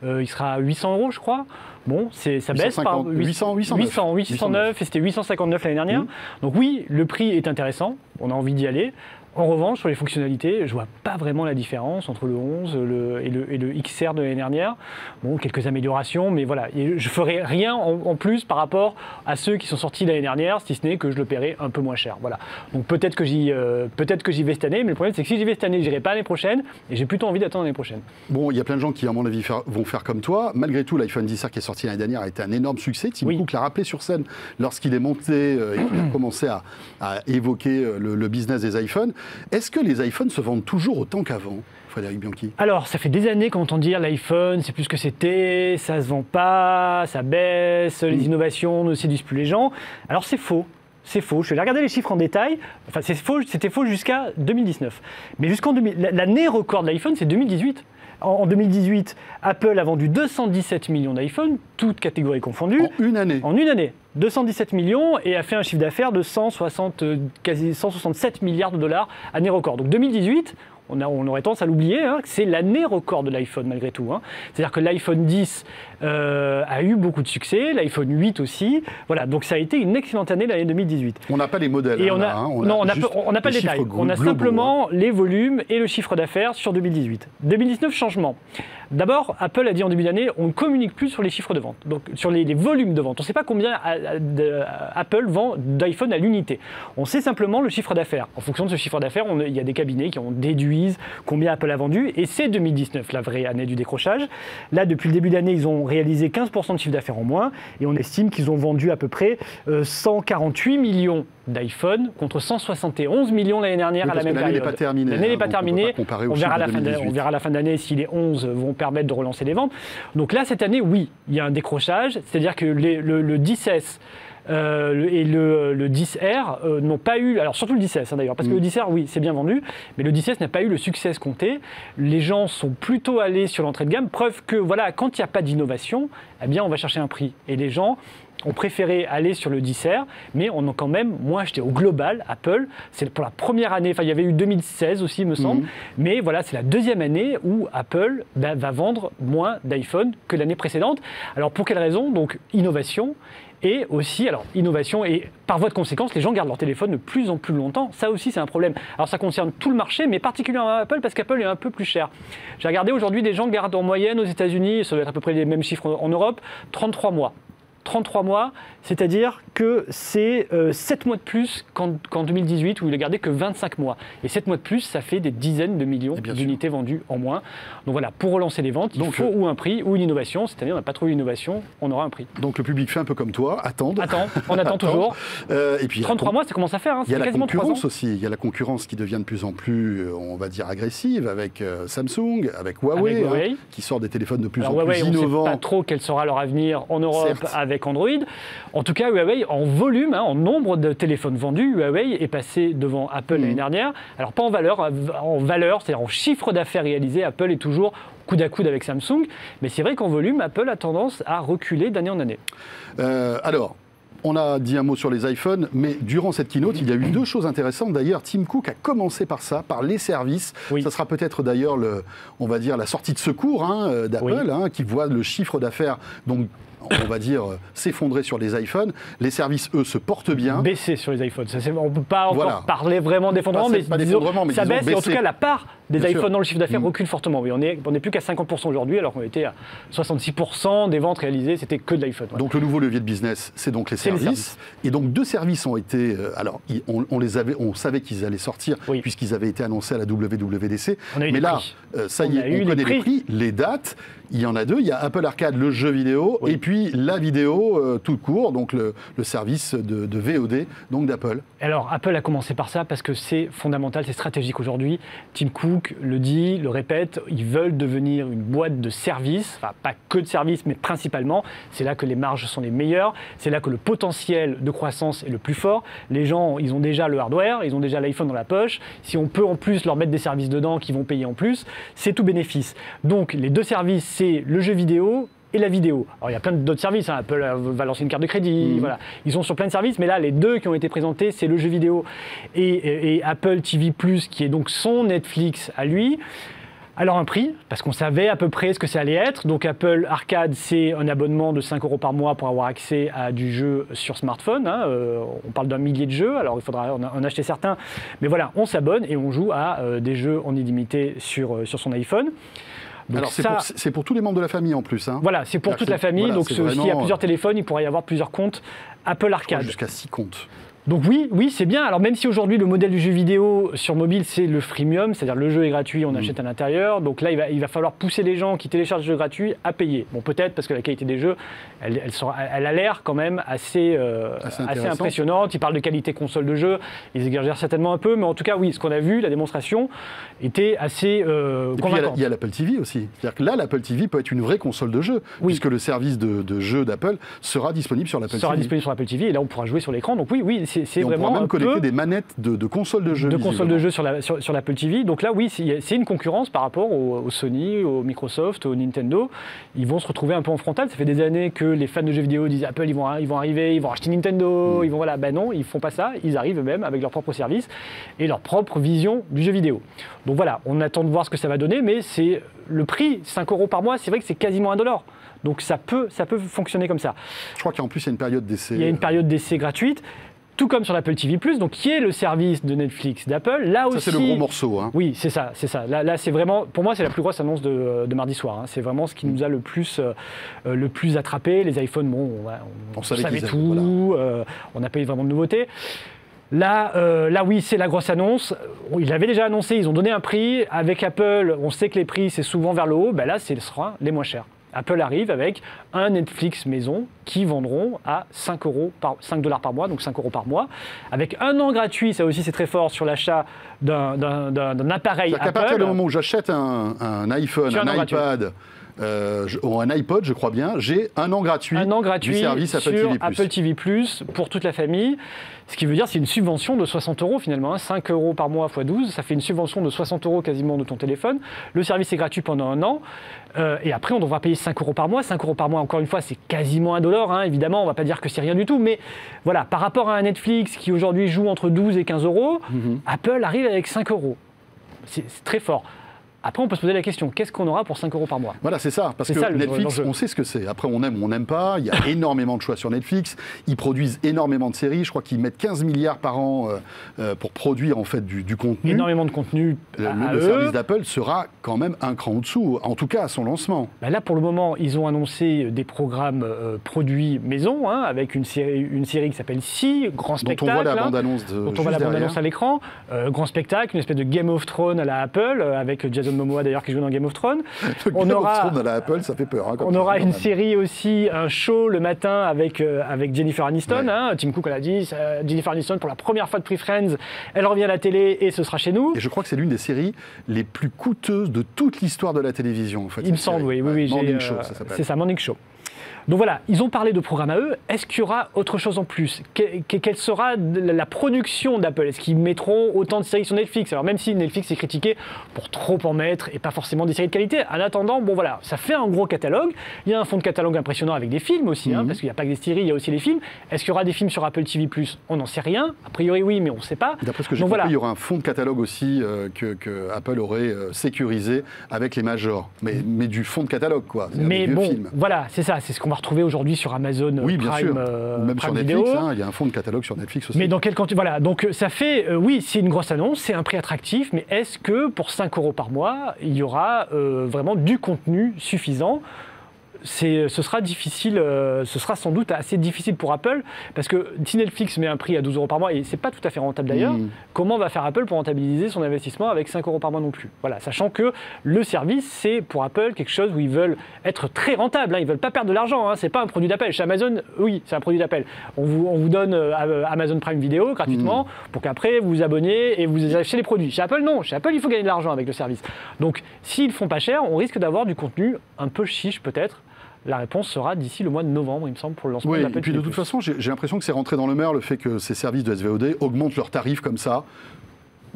il sera à 800 €, je crois. Bon, ça baisse par 809 et c'était 859 l'année dernière. Donc oui, le prix est intéressant. On a envie d'y aller. En revanche, sur les fonctionnalités, je ne vois pas vraiment la différence entre le 11 et le XR de l'année dernière. Bon, quelques améliorations, mais voilà. Et je ne ferai rien en plus par rapport à ceux qui sont sortis l'année dernière, si ce n'est que je le paierai un peu moins cher. Voilà. Donc peut-être que j'y vais cette année, mais le problème c'est que si j'y vais cette année, je n'irai pas l'année prochaine, et j'ai plutôt envie d'attendre l'année prochaine. Bon, il y a plein de gens qui, à mon avis, vont faire comme toi. Malgré tout, l'iPhone XR qui est sorti l'année dernière a été un énorme succès. Tim Cook l'a rappelé sur scène lorsqu'il est monté et qu'il a commencé à évoquer le business des iPhones. Est-ce que les iPhones se vendent toujours autant qu'avant, Frédéric Bianchi ? Alors, ça fait des années qu'on entend dire l'iPhone, c'est plus ce que c'était, ça se vend pas, ça baisse, les innovations ne séduisent plus les gens. Alors, c'est faux. C'est faux. Je suis allé regarder les chiffres en détail. Enfin, c'était faux jusqu'à 2019. Mais jusqu'en l'année record de l'iPhone, c'est 2018. En 2018, Apple a vendu 217 millions d'iPhone, toutes catégories confondues. En une année. En une année. 217 millions et a fait un chiffre d'affaires de quasi 167 milliards de dollars, année record. Donc 2018, on aurait tendance à l'oublier, hein, c'est l'année record de l'iPhone malgré tout. Hein. C'est-à-dire que l'iPhone 10 a eu beaucoup de succès, l'iPhone 8 aussi. Voilà, donc ça a été une excellente année l'année 2018. On n'a pas les modèles. Et on n'a pas le détail. On a simplement les volumes et le chiffre d'affaires sur 2018. 2019, changement. D'abord, Apple a dit en début d'année, on ne communique plus sur les chiffres de vente, donc sur les volumes de vente. On ne sait pas combien Apple vend d'iPhone à l'unité. On sait simplement le chiffre d'affaires. En fonction de ce chiffre d'affaires, il y a des cabinets qui en déduisent combien Apple a vendu, et c'est 2019, la vraie année du décrochage. Là, depuis le début d'année, ils ont réalisé 15% de chiffre d'affaires en moins, et on estime qu'ils ont vendu à peu près 148 millions d'iPhone contre 171 millions l'année dernière à la même période. L'année n'est pas terminée. On verra à la fin de l'année si les 11 vont permettre de relancer les ventes. Donc là, cette année, oui, il y a un décrochage, c'est-à-dire que le 10S et le 10R n'ont pas eu, alors surtout le 10S d'ailleurs, parce que le 10R, oui, c'est bien vendu, mais le 10S n'a pas eu le succès escompté. Les gens sont plutôt allés sur l'entrée de gamme, preuve que voilà, quand il n'y a pas d'innovation, eh bien on va chercher un prix. Et les gens ont préféré aller sur le 10R, mais on a quand même moins acheté. Au global, Apple, c'est pour la première année, enfin il y avait eu 2016 aussi, il me semble, mais voilà, c'est la deuxième année où Apple va vendre moins d'iPhone que l'année précédente. Alors pour quelle raison ? Donc innovation. Et aussi, alors innovation, et par voie de conséquence, les gens gardent leur téléphone de plus en plus longtemps. Ça aussi, c'est un problème. Alors ça concerne tout le marché, mais particulièrement Apple, parce qu'Apple est un peu plus cher. J'ai regardé aujourd'hui, des gens gardent en moyenne aux États-Unis, ça doit être à peu près les mêmes chiffres en Europe, 33 mois. 33 mois, c'est-à-dire que c'est 7 mois de plus qu'en 2018 où il a gardé que 25 mois. Et 7 mois de plus, ça fait des dizaines de millions d'unités vendues en moins. Donc voilà, pour relancer les ventes, il faut ou un prix ou une innovation. Cette année, on n'a pas trouvé l'innovation, on aura un prix. Donc le public fait un peu comme toi, on attend toujours. Et puis, 33 mois, ça commence à faire, hein, il y a la quasiment concurrence aussi. Il y a la concurrence qui devient de plus en plus, on va dire, agressive avec Samsung, avec Huawei, qui sort des téléphones de plus en plus innovants. On ne sait pas trop quel sera leur avenir en Europe avec Android. En tout cas, Huawei, en volume, en nombre de téléphones vendus, Huawei est passé devant Apple l'année dernière. Alors pas en valeur, c'est-à-dire en chiffre d'affaires réalisé, Apple est toujours coude à coude avec Samsung. Mais c'est vrai qu'en volume, Apple a tendance à reculer d'année en année. Alors, on a dit un mot sur les iPhones, mais durant cette keynote, il y a eu deux choses intéressantes. D'ailleurs, Tim Cook a commencé par ça, par les services. Ça sera peut-être d'ailleurs, on va dire, la sortie de secours d'Apple, qui voit le chiffre d'affaires donc on va dire, s'effondrer sur les iPhones. Les services, eux, se portent bien. Baisser sur les iPhones. On ne peut pas encore parler vraiment d'effondrement, mais ça baisse. Et en tout cas, la part des iPhones dans le chiffre d'affaires recule fortement. Oui, on est plus qu'à 50% aujourd'hui, alors qu'on était à 66% des ventes réalisées, c'était que de l'iPhone. Donc le nouveau levier de business, c'est donc les services. Et donc 2 services ont été... alors, on savait qu'ils allaient sortir, puisqu'ils avaient été annoncés à la WWDC. Mais là, ça y est, on connaît les prix, les dates. Il y en a 2, il y a Apple Arcade, le jeu vidéo, et puis la vidéo tout court, donc le service de VOD d'Apple. Alors Apple a commencé par ça parce que c'est fondamental, c'est stratégique aujourd'hui. Tim Cook le dit, le répète, ils veulent devenir une boîte de services, enfin pas que de services, mais principalement. C'est là que les marges sont les meilleures, c'est là que le potentiel de croissance est le plus fort. Les gens, ils ont déjà le hardware, ils ont déjà l'iPhone dans la poche. Si on peut en plus leur mettre des services dedans qui vont payer en plus, c'est tout bénéfice. Donc les 2 services, c'est le jeu vidéo et la vidéo. Alors il y a plein d'autres services, hein. Apple va lancer une carte de crédit, voilà. Ils sont sur plein de services, mais là les 2 qui ont été présentés, c'est le jeu vidéo et Apple TV+, qui est donc son Netflix à lui. Alors un prix, parce qu'on savait à peu près ce que ça allait être. Donc Apple Arcade, c'est un abonnement de 5 € par mois pour avoir accès à du jeu sur smartphone. Hein. On parle d'un millier de jeux, alors il faudra en acheter certains. Mais voilà, on s'abonne et on joue à des jeux en illimité sur son iPhone. Donc alors c'est pour tous les membres de la famille en plus. Hein. Voilà, c'est pour toute la famille. Voilà, donc s'il y a plusieurs téléphones, il pourrait y avoir plusieurs comptes Apple Arcade. Jusqu'à 6 comptes. Donc oui, c'est bien. Alors même si aujourd'hui le modèle du jeu vidéo sur mobile c'est le freemium, c'est-à-dire le jeu est gratuit, on achète à l'intérieur. Donc là il va falloir pousser les gens qui téléchargent le jeu gratuit à payer. Bon peut-être parce que la qualité des jeux, elle a l'air quand même assez impressionnante. Ils parlent de qualité console de jeu, ils exagèrent certainement un peu, mais en tout cas oui, ce qu'on a vu, la démonstration était assez convaincante. Il y a l'Apple TV aussi. C'est-à-dire que là l'Apple TV peut être une vraie console de jeu, puisque le service de jeu d'Apple sera disponible sur l'Apple TV. Sera disponible sur l'Apple TV et là on pourra jouer sur l'écran. Donc oui. C'est vraiment on pourra même connecter des manettes de consoles de jeu. De consoles de jeu sur l'Apple TV. Donc là, oui, c'est une concurrence par rapport au Sony, au Microsoft, au Nintendo. Ils vont se retrouver un peu en frontal. Ça fait des années que les fans de jeux vidéo disent Apple, ils vont arriver, ils vont acheter Nintendo, ils vont voilà. Ben non, ils font pas ça. Ils arrivent eux-mêmes avec leur propre service et leur propre vision du jeu vidéo. Donc voilà, on attend de voir ce que ça va donner, mais c'est le prix, 5 € par mois, c'est vrai que c'est quasiment $1. Donc ça peut fonctionner comme ça. Je crois qu'en plus, il y a une période d'essai. Il y a une période d'essai gratuite. Tout comme sur l'Apple TV+, donc qui est le service de Netflix d'Apple. Là aussi, ça c'est le gros morceau. Hein. Oui, c'est ça. Là, c'est vraiment, pour moi, c'est la plus grosse annonce de mardi soir. Hein. C'est vraiment ce qui nous a le plus attrapé. Les iPhones, bon, on savait tout. Voilà. On n'a pas eu vraiment de nouveautés. Là, oui, c'est la grosse annonce. Ils l'avaient déjà annoncé, ils ont donné un prix. Avec Apple, on sait que les prix, c'est souvent vers le haut. Ben là, ce sera les moins chers. Apple arrive avec un Netflix maison qui vendront à 5 $ par mois, donc 5 € par mois, avec 1 an gratuit, ça aussi c'est très fort, sur l'achat d'un appareil Apple. À partir du moment où j'achète un iPhone, un iPad, ou un iPod, je crois bien, j'ai 1 an gratuit du service Apple TV+. Apple TV+, pour toute la famille. Ce qui veut dire c'est une subvention de 60 € finalement, hein, 5 € par mois x 12, ça fait une subvention de 60 € quasiment de ton téléphone. Le service est gratuit pendant 1 an. Et après, on devra payer 5 € par mois. 5 € par mois, encore une fois, c'est quasiment $1. Hein, évidemment, on ne va pas dire que c'est rien du tout. Mais voilà, par rapport à un Netflix qui aujourd'hui joue entre 12 et 15 €, Apple arrive avec 5 €. C'est très fort. Après, on peut se poser la question, qu'est-ce qu'on aura pour 5 € par mois ? Voilà, c'est ça. Parce que Netflix, on sait ce que c'est. Après, on aime ou on n'aime pas. Il y a énormément de choix sur Netflix. Ils produisent énormément de séries. Je crois qu'ils mettent 15 milliards par an pour produire en fait du contenu. Énormément de contenu. Le service d'Apple sera quand même un cran au-dessous, en tout cas à son lancement. Bah là, pour le moment, ils ont annoncé des programmes produits maison, hein, avec une série qui s'appelle Si, grand spectacle. Dont on voit la bande-annonce à l'écran. Grand spectacle, une espèce de Game of Thrones à la Apple, avec Jason Momoa d'ailleurs qui joue dans Game of Thrones. Game of Thrones à la Apple, ça fait peur. Hein, on aura une série aussi, un show le matin avec Jennifer Aniston. Ouais. Hein, Tim Cook l'a dit, Jennifer Aniston pour la première fois depuis Friends, elle revient à la télé et ce sera chez nous. Et je crois que c'est l'une des séries les plus coûteuses de toute l'histoire de la télévision. En fait, il me semble, oui. Morning Show, ça s'appelle. C'est ça, Morning Show. Donc voilà, ils ont parlé de programme à eux. Est-ce qu'il y aura autre chose en plus ? Quelle sera la production d'Apple ? Est-ce qu'ils mettront autant de séries sur Netflix ? Alors même si Netflix est critiqué pour trop en mettre et pas forcément des séries de qualité. En attendant, bon voilà, ça fait un gros catalogue. Il y a un fond de catalogue impressionnant avec des films aussi, parce qu'il n'y a pas que des séries, il y a aussi les films. Est-ce qu'il y aura des films sur Apple TV+? On n'en sait rien. A priori oui, mais on ne sait pas. D'après ce que j'ai compris, il y aura un fond de catalogue aussi que Apple aurait sécurisé avec les majors. Mais du fond de catalogue, quoi. Mais bon, voilà, c'est ça. C'est ce qu'on va retrouver aujourd'hui sur Amazon Prime. Oui, bien sûr. Même Prime sur Video. Netflix, il y a un fond de catalogue sur Netflix aussi. Mais dans quelle quantité? Voilà, donc ça fait, oui, c'est une grosse annonce, c'est un prix attractif, mais est-ce que pour 5 € par mois, il y aura vraiment du contenu suffisant? Ce sera difficile, ce sera sans doute assez difficile pour Apple, parce que si Netflix met un prix à 12 € par mois, et c'est pas tout à fait rentable d'ailleurs, comment va faire Apple pour rentabiliser son investissement avec 5 € par mois non plus? Voilà, sachant que le service, c'est pour Apple quelque chose où ils veulent être très rentables, ils veulent pas perdre de l'argent, c'est pas un produit d'Apple. Chez Amazon, oui, c'est un produit d'Apple. On vous donne Amazon Prime Video gratuitement pour qu'après vous vous abonnez et vous achetez les produits. Chez Apple, non. Chez Apple, il faut gagner de l'argent avec le service. Donc, s'ils font pas cher, on risque d'avoir du contenu un peu chiche peut-être. La réponse sera d'ici le mois de novembre, il me semble, pour le lancement de l'Apple TV+. Et puis de toute façon, j'ai l'impression que c'est rentré dans le mœurs le fait que ces services de SVOD augmentent leurs tarifs comme ça.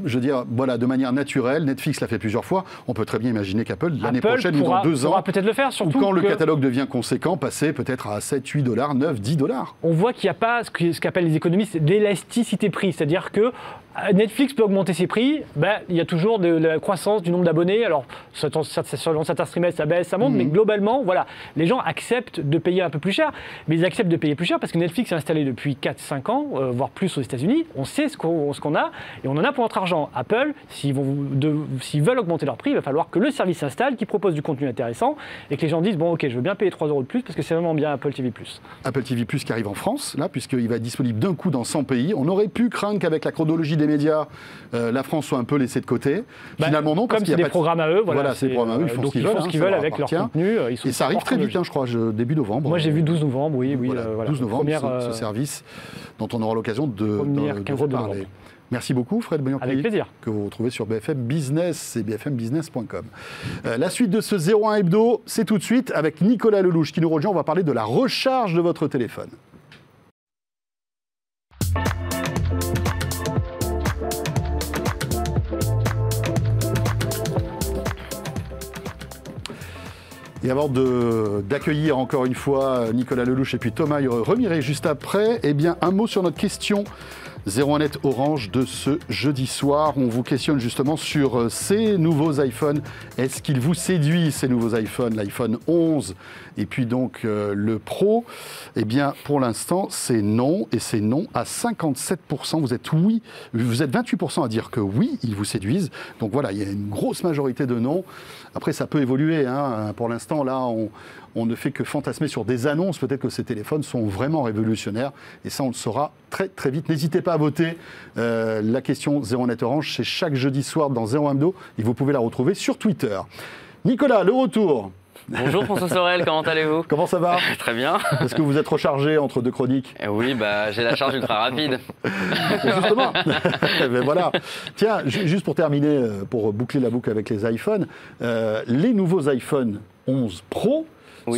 Je veux dire, voilà, de manière naturelle, Netflix l'a fait plusieurs fois. On peut très bien imaginer qu'Apple, l'année prochaine ou dans 2 ans, pourra peut-être le faire, surtout quand le catalogue devient conséquent, passer peut-être à 7, 8 $, 9, 10 $. On voit qu'il n'y a pas ce qu'appellent les économistes d'élasticité prix, c'est-à-dire que Netflix peut augmenter ses prix, il y a toujours de la croissance du nombre d'abonnés. Alors, selon certains trimestres, ça baisse, ça monte, mais globalement, voilà, les gens acceptent de payer un peu plus cher, mais ils acceptent de payer plus cher parce que Netflix est installé depuis 4-5 ans, voire plus aux États-Unis. On sait ce qu'on a et on en a pour notre argent. Apple, s'ils veulent augmenter leur prix, il va falloir que le service s'installe, qu'il propose du contenu intéressant et que les gens disent bon, ok, je veux bien payer 3 € de plus parce que c'est vraiment bien Apple TV+. Apple TV+, qui arrive en France, là, puisqu'il va être disponible d'un coup dans 100 pays. On aurait pu craindre qu'avec la chronologie des médias, la France soit un peu laissée de côté. Finalement, non, parce qu'il y a des programmes à eux. Voilà, c'est des programmes à eux, ils font ce qu'ils veulent avec leur contenu. Et ça arrive très vite, je crois, début novembre. Moi, j'ai vu 12 novembre, oui. 12 novembre, ce service dont on aura l'occasion de reparler. Merci beaucoup, Fred Bianchi. Avec plaisir. Que vous retrouvez sur BFM Business et bfmbusiness.com. La suite de ce 01 Hebdo, c'est tout de suite avec Nicolas Lelouch qui nous rejoint. On va parler de la recharge de votre téléphone. Et avant d'accueillir encore une fois Nicolas Lelouch et puis Thomas Remiré juste après, eh bien un mot sur notre question 01net Orange de ce jeudi soir. On vous questionne justement sur ces nouveaux iPhones. Est-ce qu'ils vous séduisent, ces nouveaux iPhones, l'iPhone 11 et puis donc le Pro? Eh bien, pour l'instant, c'est non, et c'est non à 57%. Vous êtes 28% à dire que oui, ils vous séduisent. Donc voilà, il y a une grosse majorité de non. Après, ça peut évoluer. Pour l'instant, là, on ne fait que fantasmer sur des annonces. Peut-être que ces téléphones sont vraiment révolutionnaires. Et ça, on le saura très, très vite. N'hésitez pas à voter. La question 01net Orange, c'est chaque jeudi soir dans 01 Hebdo. Et vous pouvez la retrouver sur Twitter. Nicolas, le retour. Bonjour François Sorel, comment allez-vous? Comment ça va? Très bien. Est-ce que vous êtes rechargé entre deux chroniques? Oui, j'ai la charge ultra rapide. Justement. Mais voilà. Tiens, juste pour terminer, pour boucler la boucle avec les iPhones, les nouveaux iPhone 11 Pro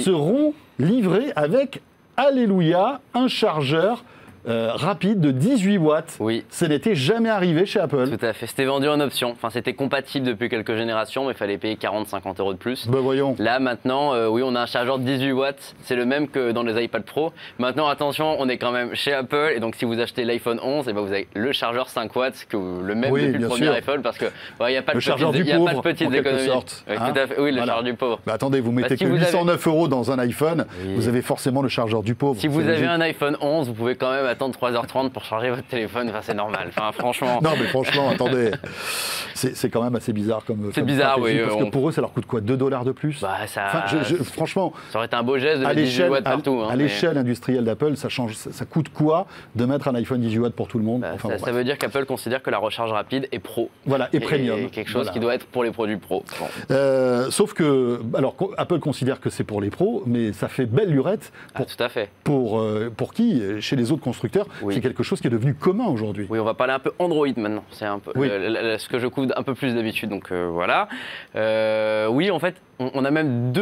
seront livrés avec, alléluia, un chargeur rapide de 18 watts. Oui. Ça n'était jamais arrivé chez Apple. Tout à fait. C'était vendu en option. Enfin, c'était compatible depuis quelques générations, mais il fallait payer 40-50 € de plus. Ben voyons. Là, maintenant, oui, on a un chargeur de 18 watts. C'est le même que dans les iPad Pro. Maintenant, attention, on est quand même chez Apple. Et donc, si vous achetez l'iPhone 11, vous avez le chargeur 5 watts, le même depuis le premier iPhone, parce qu'il n'y a pas de petites économies. Oui, tout à fait. Oui, le chargeur du pauvre. Bah, attendez, vous mettez que 809 € dans un iPhone, vous avez forcément le chargeur du pauvre. Si vous avez un iPhone 11, vous pouvez quand même attendre 3h30 pour charger votre téléphone, c'est normal. Enfin, franchement. Non, mais franchement, attendez, c'est quand même assez bizarre comme. C'est bizarre, oui. Parce que pour eux, ça leur coûte quoi, 2 $ de plus? Franchement. Ça aurait été un beau geste de mettre 18 watts partout. À l'échelle industrielle d'Apple, ça coûte quoi de mettre un iPhone 18 watts pour tout le monde? Ça veut dire qu'Apple considère que la recharge rapide est pro. Voilà, et premium. Quelque chose qui doit être pour les produits pro. Sauf que, alors, Apple considère que c'est pour les pros, mais ça fait belle lurette. Tout à fait. Pour qui? Chez les autres constructeurs, c'est quelque chose qui est devenu commun aujourd'hui. Oui, on va parler un peu Android maintenant. C'est un peu ce que je couvre un peu plus d'habitude, donc voilà. Oui, en fait, on a même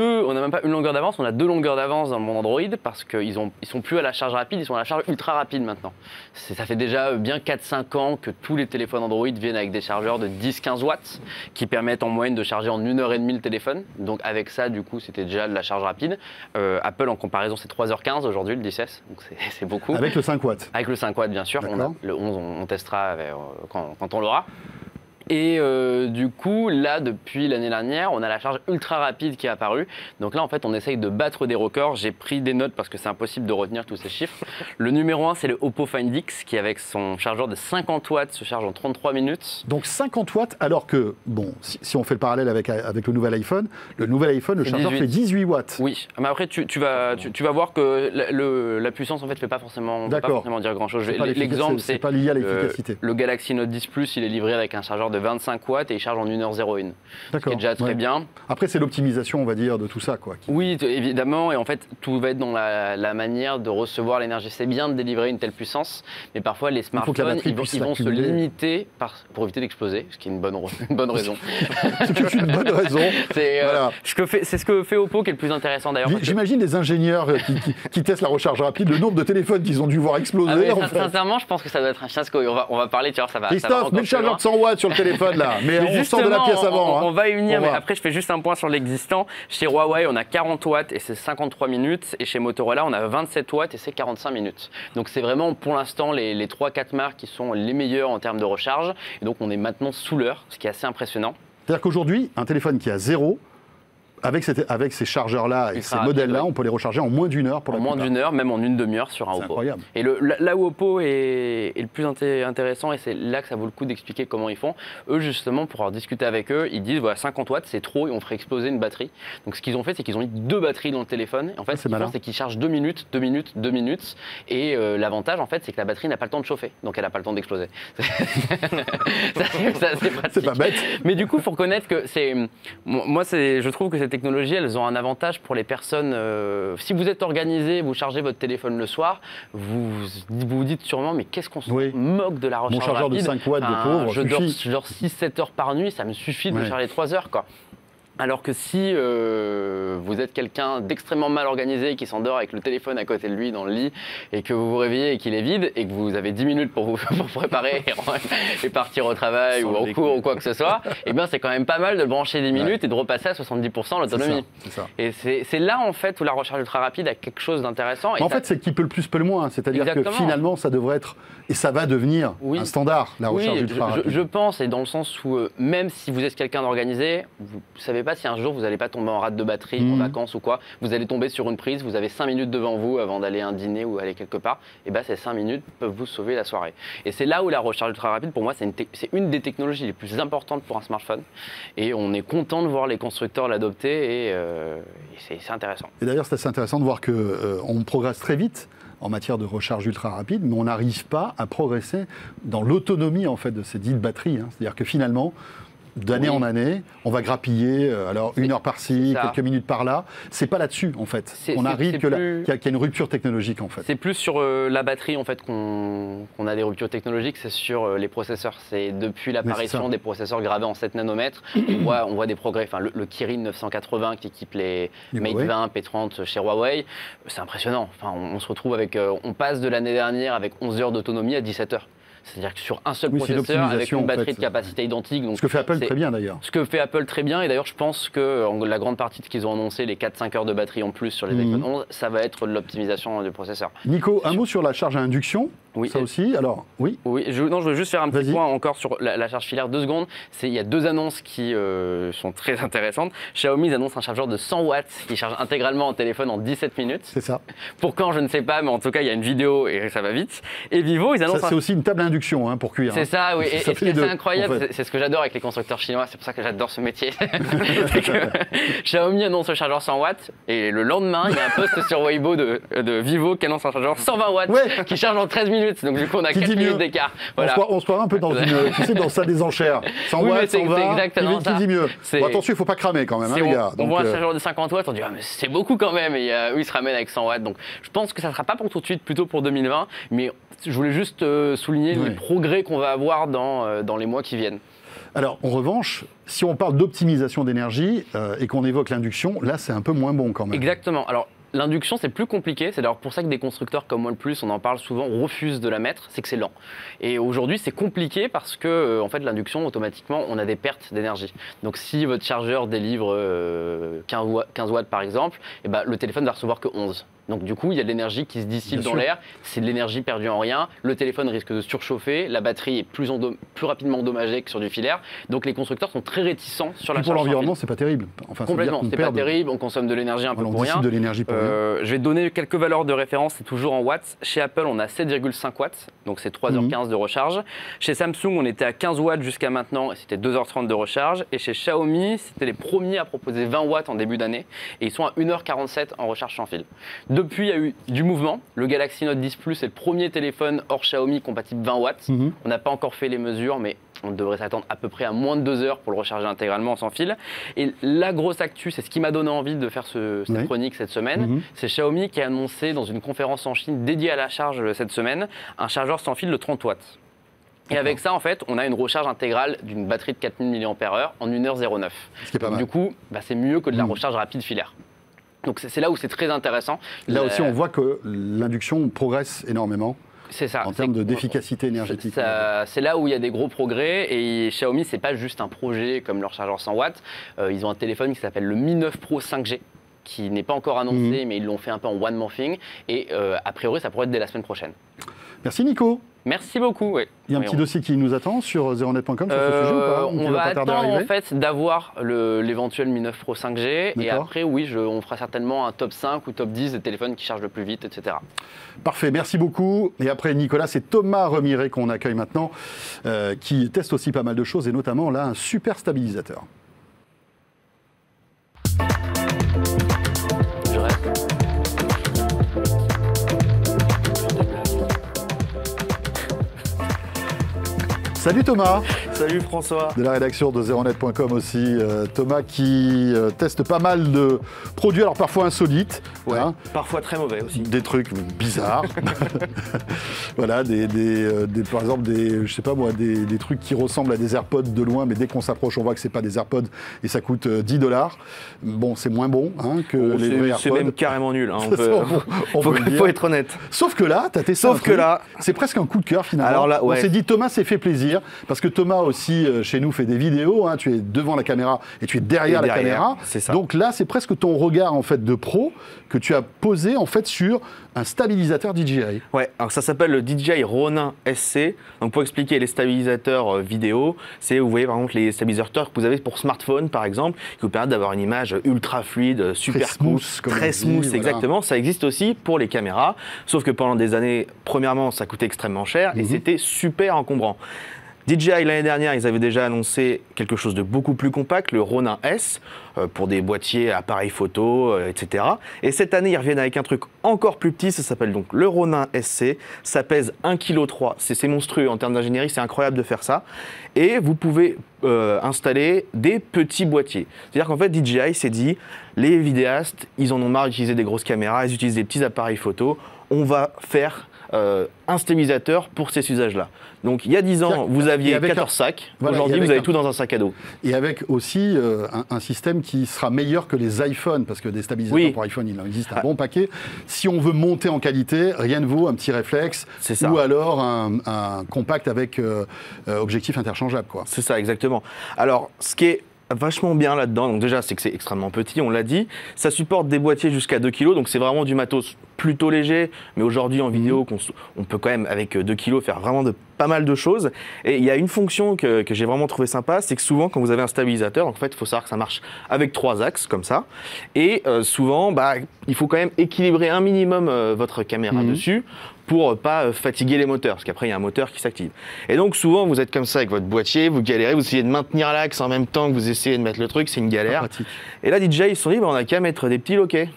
pas une longueur d'avance, on a 2 longueurs d'avance dans mon Android parce qu'ils sont plus à la charge rapide, ils sont à la charge ultra rapide maintenant. Ça fait déjà bien 4-5 ans que tous les téléphones Android viennent avec des chargeurs de 10-15 watts qui permettent en moyenne de charger en 1h30 le téléphone. Donc avec ça, du coup, c'était déjà de la charge rapide. Apple, en comparaison, c'est 3h15 aujourd'hui, le 10S, donc c'est beaucoup. Avec le 5 watts. Avec le 5 watts, bien sûr. Le 11, on testera quand on l'aura. Et du coup, là, depuis l'année dernière, on a la charge ultra rapide qui est apparue. Donc là, en fait, on essaye de battre des records. J'ai pris des notes parce que c'est impossible de retenir tous ces chiffres. Le numéro 1, c'est le Oppo Find X qui, avec son chargeur de 50 watts, se charge en 33 minutes. Donc 50 watts, alors que, bon, si on fait le parallèle avec le nouvel iPhone, le chargeur fait 18 watts. Oui, mais après, tu vas voir que la puissance, en fait, ne fait pas forcément dire grand-chose. L'exemple, c'est pas lié à l'efficacité. Le Galaxy Note 10 Plus, il est livré avec un chargeur de 25 watts et il charge en 1h01. Ce qui est déjà très bien. Après, c'est l'optimisation, on va dire, de tout ça, quoi. Oui, évidemment. Et en fait, tout va être dans la manière de recevoir l'énergie. C'est bien de délivrer une telle puissance, mais parfois, les smartphones, ils vont se limiter pour éviter d'exploser, ce qui est une bonne raison. C'est une bonne raison. C'est ce que fait Oppo qui est le plus intéressant, d'ailleurs. J'imagine les ingénieurs qui testent la recharge rapide, le nombre de téléphones qu'ils ont dû voir exploser. Sincèrement, je pense que ça doit être un fiasco. On va parler, tu vois, ça va. Christophe, mets le chargeur de 100 watts sur le téléphone, là. Mais on sort de la pièce avant. On va y venir, mais après, je fais juste un point sur l'existant. Chez Huawei, on a 40 watts et c'est 53 minutes. Et chez Motorola, on a 27 watts et c'est 45 minutes. Donc, c'est vraiment, pour l'instant, les 3-4 marques qui sont les meilleures en termes de recharge. Et donc, on est maintenant sous l'heure, ce qui est assez impressionnant. C'est-à-dire qu'aujourd'hui, un téléphone qui a 0, avec ces chargeurs-là et ces modèles-là, on peut les recharger en moins d'1 heure pour la plupart. En moins d'1 heure, même en une demi-heure sur un Oppo. C'est incroyable. Et là où Oppo est le plus intéressant, et c'est là que ça vaut le coup d'expliquer comment ils font, eux justement, pour avoir discuté avec eux, ils disent voilà, 50 watts c'est trop et on ferait exploser une batterie. Donc ce qu'ils ont fait, c'est qu'ils ont mis 2 batteries dans le téléphone. Et en fait, ce qu'ils font, c'est qu'ils chargent 2 minutes, 2 minutes, 2 minutes. Et l'avantage, en fait, c'est que la batterie n'a pas le temps de chauffer. Donc elle n'a pas le temps d'exploser. C'est pas bête. Mais du coup, il faut reconnaître que je trouve que ces technologies, elles ont un avantage pour les personnes. Si vous êtes organisé, vous chargez votre téléphone le soir, vous vous dites sûrement, mais qu'est-ce qu'on se moque de la recharge rapide. Mon chargeur de 5 watts de pauvre, je dors 6-7 heures par nuit, ça me suffit de me charger 3 heures, quoi. Alors que si vous êtes quelqu'un d'extrêmement mal organisé qui s'endort avec le téléphone à côté de lui dans le lit et que vous vous réveillez et qu'il est vide et que vous avez 10 minutes pour vous préparer et partir au travail ou en cours ou quoi que ce soit, et bien c'est quand même pas mal de le brancher 10 minutes et de repasser à 70% l'autonomie. C'est ça. Et c'est là en fait où la recharge ultra rapide a quelque chose d'intéressant. En fait, c'est qui peut le plus, peut le moins. C'est-à-dire que finalement, ça devrait être, et ça va devenir un standard, la recharge ultra rapide. Je pense, et dans le sens où même si vous êtes quelqu'un d'organisé, vous savez pas si un jour vous n'allez pas tomber en rate de batterie en vacances ou quoi, vous allez tomber sur une prise, vous avez 5 minutes devant vous avant d'aller à un dîner ou aller quelque part, et bien ces 5 minutes peuvent vous sauver la soirée. Et c'est là où la recharge ultra rapide, pour moi, c'est une des technologies les plus importantes pour un smartphone. Et on est content de voir les constructeurs l'adopter et c'est intéressant. Et d'ailleurs, c'est assez intéressant de voir qu'on progresse très vite en matière de recharge ultra rapide, mais on n'arrive pas à progresser dans l'autonomie en fait, de ces dites batteries. C'est-à-dire que finalement, d'année en année, on va grappiller, alors 1 heure par-ci, quelques minutes par-là. C'est pas là-dessus, en fait. On arrive qu'il y a une rupture technologique, en fait. C'est plus sur la batterie, en fait, qu'on a des ruptures technologiques, c'est sur les processeurs. C'est depuis l'apparition des processeurs gravés en 7 nanomètres, on voit des progrès. Enfin, le Kirin 980 qui équipe les Mate 20, P30 chez Huawei, c'est impressionnant. Enfin, on se retrouve avec... on passe de l'année dernière avec 11 heures d'autonomie à 17 heures. C'est-à-dire que sur un seul processeur, avec une batterie de capacité identique. Donc ce que fait Apple très bien d'ailleurs. Ce que fait Apple très bien, et d'ailleurs je pense que la grande partie de ce qu'ils ont annoncé, les 4-5 heures de batterie en plus sur les iPhone 11, ça va être de l'optimisation du processeur. Nico, un mot sur la charge à induction. Oui. Ça aussi, alors, oui. Je veux juste faire un petit point encore sur la charge filaire, 2 secondes. Il y a 2 annonces qui sont très intéressantes. Xiaomi ils annoncent un chargeur de 100 watts qui charge intégralement un téléphone en 17 minutes. C'est ça. Pour quand, je ne sais pas, mais en tout cas, il y a une vidéo et ça va vite. Et Vivo, ils annoncent... C'est aussi une table à induction pour cuire. C'est ça, oui. Et ce qui est assez incroyable, en fait, c'est ce que j'adore avec les constructeurs chinois, c'est pour ça que j'adore ce métier. C'est que Xiaomi annonce le chargeur 100 watts et le lendemain, il y a un post sur Weibo de Vivo qui annonce un chargeur 120 watts qui charge en 13 minutes. Donc du coup, on a 4 minutes d'écart. Voilà. On se croirait un peu dans dans ça des enchères. 100 watts, 120, qui dit mieux. Bon, attention, il ne faut pas cramer quand même, les gars. On voit un chargeur de 50 watts, on dit mais c'est beaucoup quand même. Et eux, ils se ramènent avec 100 watts. Donc je pense que ça ne sera pas pour tout de suite, plutôt pour 2020. Mais je voulais juste souligner les progrès qu'on va avoir dans les mois qui viennent. Alors, en revanche, si on parle d'optimisation d'énergie et qu'on évoque l'induction, là, c'est un peu moins bon quand même. Exactement. Alors, l'induction, c'est plus compliqué. C'est d'ailleurs pour ça que des constructeurs comme OnePlus, on en parle souvent, refusent de la mettre. C'est que c'est lent. Et aujourd'hui, c'est compliqué parce que, en fait, l'induction, automatiquement, on a des pertes d'énergie. Donc, si votre chargeur délivre 15 watts, par exemple, et ben, le téléphone va recevoir que 11. Donc du coup, il y a de l'énergie qui se distille dans l'air, c'est de l'énergie perdue en rien, le téléphone risque de surchauffer, la batterie est plus rapidement endommagée que sur du filaire, donc les constructeurs sont très réticents sur la charge. Pour l'environnement, c'est pas terrible. Enfin, complètement, c'est pas terrible, on consomme de l'énergie un peu pour rien. De l'énergie pour rien. Je vais te donner quelques valeurs de référence, c'est toujours en watts. Chez Apple, on a 7,5 watts, donc c'est 3h15 de recharge. Chez Samsung, on était à 15 watts jusqu'à maintenant, et c'était 2h30 de recharge. Et chez Xiaomi, c'était les premiers à proposer 20 watts en début d'année, et ils sont à 1h47 en recharge sans fil. Depuis, il y a eu du mouvement. Le Galaxy Note 10 Plus est le premier téléphone hors Xiaomi compatible 20 watts. On n'a pas encore fait les mesures, mais on devrait s'attendre à peu près à moins de 2 heures pour le recharger intégralement sans fil. Et la grosse actu, c'est ce qui m'a donné envie de faire cette chronique cette semaine, c'est Xiaomi qui a annoncé dans une conférence en Chine dédiée à la charge cette semaine, un chargeur sans fil de 30 watts. Et avec ça, en fait, on a une recharge intégrale d'une batterie de 4000 mAh en 1h09. Ce qui est pas mal. Du coup, c'est mieux que de la recharge rapide filaire. Donc c'est là où c'est très intéressant. Là aussi, on voit que l'induction progresse énormément. C'est ça. En termes d'efficacité énergétique. C'est là où il y a des gros progrès. Et Xiaomi, c'est pas juste un projet comme leur chargeur 100 watts. Ils ont un téléphone qui s'appelle le Mi 9 Pro 5G, qui n'est pas encore annoncé, mais ils l'ont fait un peu en one morphing. Et a priori, ça pourrait être dès la semaine prochaine. Merci Nico. Merci beaucoup. Ouais. Il y a un petit dossier qui nous attend sur zeronet.com sur ce sujet ou pas? On va attendre en fait d'avoir l'éventuel Mi 9 Pro 5G et après on fera certainement un top 5 ou top 10 des téléphones qui chargent le plus vite, etc. Parfait, merci beaucoup. Et après Nicolas, c'est Thomas Remiré qu'on accueille maintenant qui teste aussi pas mal de choses et notamment là un super stabilisateur. Je reste. Salut Thomas. Salut François. De la rédaction de zeronet.com aussi. Thomas qui teste pas mal de produits, alors parfois insolites. Ouais, parfois très mauvais aussi. Des trucs bizarres. Voilà, par exemple, je sais pas moi, des trucs qui ressemblent à des AirPods de loin, mais dès qu'on s'approche, on voit que c'est pas des AirPods et ça coûte $10. Bon, c'est moins bon que les vrais AirPods. C'est même carrément nul. Hein, faut être honnête. Sauf que là, tu as testé Sauf que là, c'est presque un coup de cœur finalement. Alors là, on s'est dit, Thomas s'est fait plaisir, parce que Thomas aussi, chez nous, fait des vidéos. Tu es devant la caméra et tu es derrière la caméra. C'est ça. Donc là, c'est presque ton regard en fait de pro que tu as posé en fait sur un stabilisateur DJI. Ouais, alors ça s'appelle le DJI Ronin SC. Donc pour expliquer les stabilisateurs vidéo, c'est, vous voyez par exemple les stabilisateurs que vous avez pour smartphone par exemple, qui vous permettent d'avoir une image ultra fluide, super smooth, très smooth, exactement. Ça existe aussi pour les caméras, sauf que pendant des années, premièrement, ça coûtait extrêmement cher et c'était super encombrant. DJI, l'année dernière, ils avaient déjà annoncé quelque chose de beaucoup plus compact, le Ronin S, pour des boîtiers, appareils photo, etc. Et cette année, ils reviennent avec un truc encore plus petit, ça s'appelle donc le Ronin SC. Ça pèse 1,3 kg, c'est monstrueux en termes d'ingénierie, c'est incroyable de faire ça. Et vous pouvez installer des petits boîtiers. C'est-à-dire qu'en fait, DJI s'est dit, les vidéastes, ils en ont marre d'utiliser des grosses caméras, ils utilisent des petits appareils photo, on va faire un stabilisateur pour ces usages-là. Donc il y a 10 ans, vous aviez 14 sacs, aujourd'hui vous avez tout dans un sac à dos. Et avec aussi un système qui sera meilleur que les iPhones, parce que des stabilisateurs pour iPhone, il en existe un bon paquet. Si on veut monter en qualité, rien ne vaut un petit réflexe ou alors un compact avec objectif interchangeable. C'est ça, exactement. Alors, ce qui est vachement bien là-dedans, donc déjà c'est que c'est extrêmement petit, on l'a dit, ça supporte des boîtiers jusqu'à 2 kg, donc c'est vraiment du matos plutôt léger, mais aujourd'hui en vidéo, on peut quand même avec 2 kg faire vraiment pas mal de choses. Et il y a une fonction que j'ai vraiment trouvé sympa, c'est que souvent quand vous avez un stabilisateur, en fait il faut savoir que ça marche avec 3 axes comme ça, et souvent il faut quand même équilibrer un minimum votre caméra dessus, pour pas fatiguer les moteurs, parce qu'après il y a un moteur qui s'active. Et donc souvent vous êtes comme ça avec votre boîtier, vous galérez, vous essayez de maintenir l'axe en même temps que vous essayez de mettre le truc, c'est une galère. Et là DJI ils se sont dit, on a qu'à mettre des petits loquets,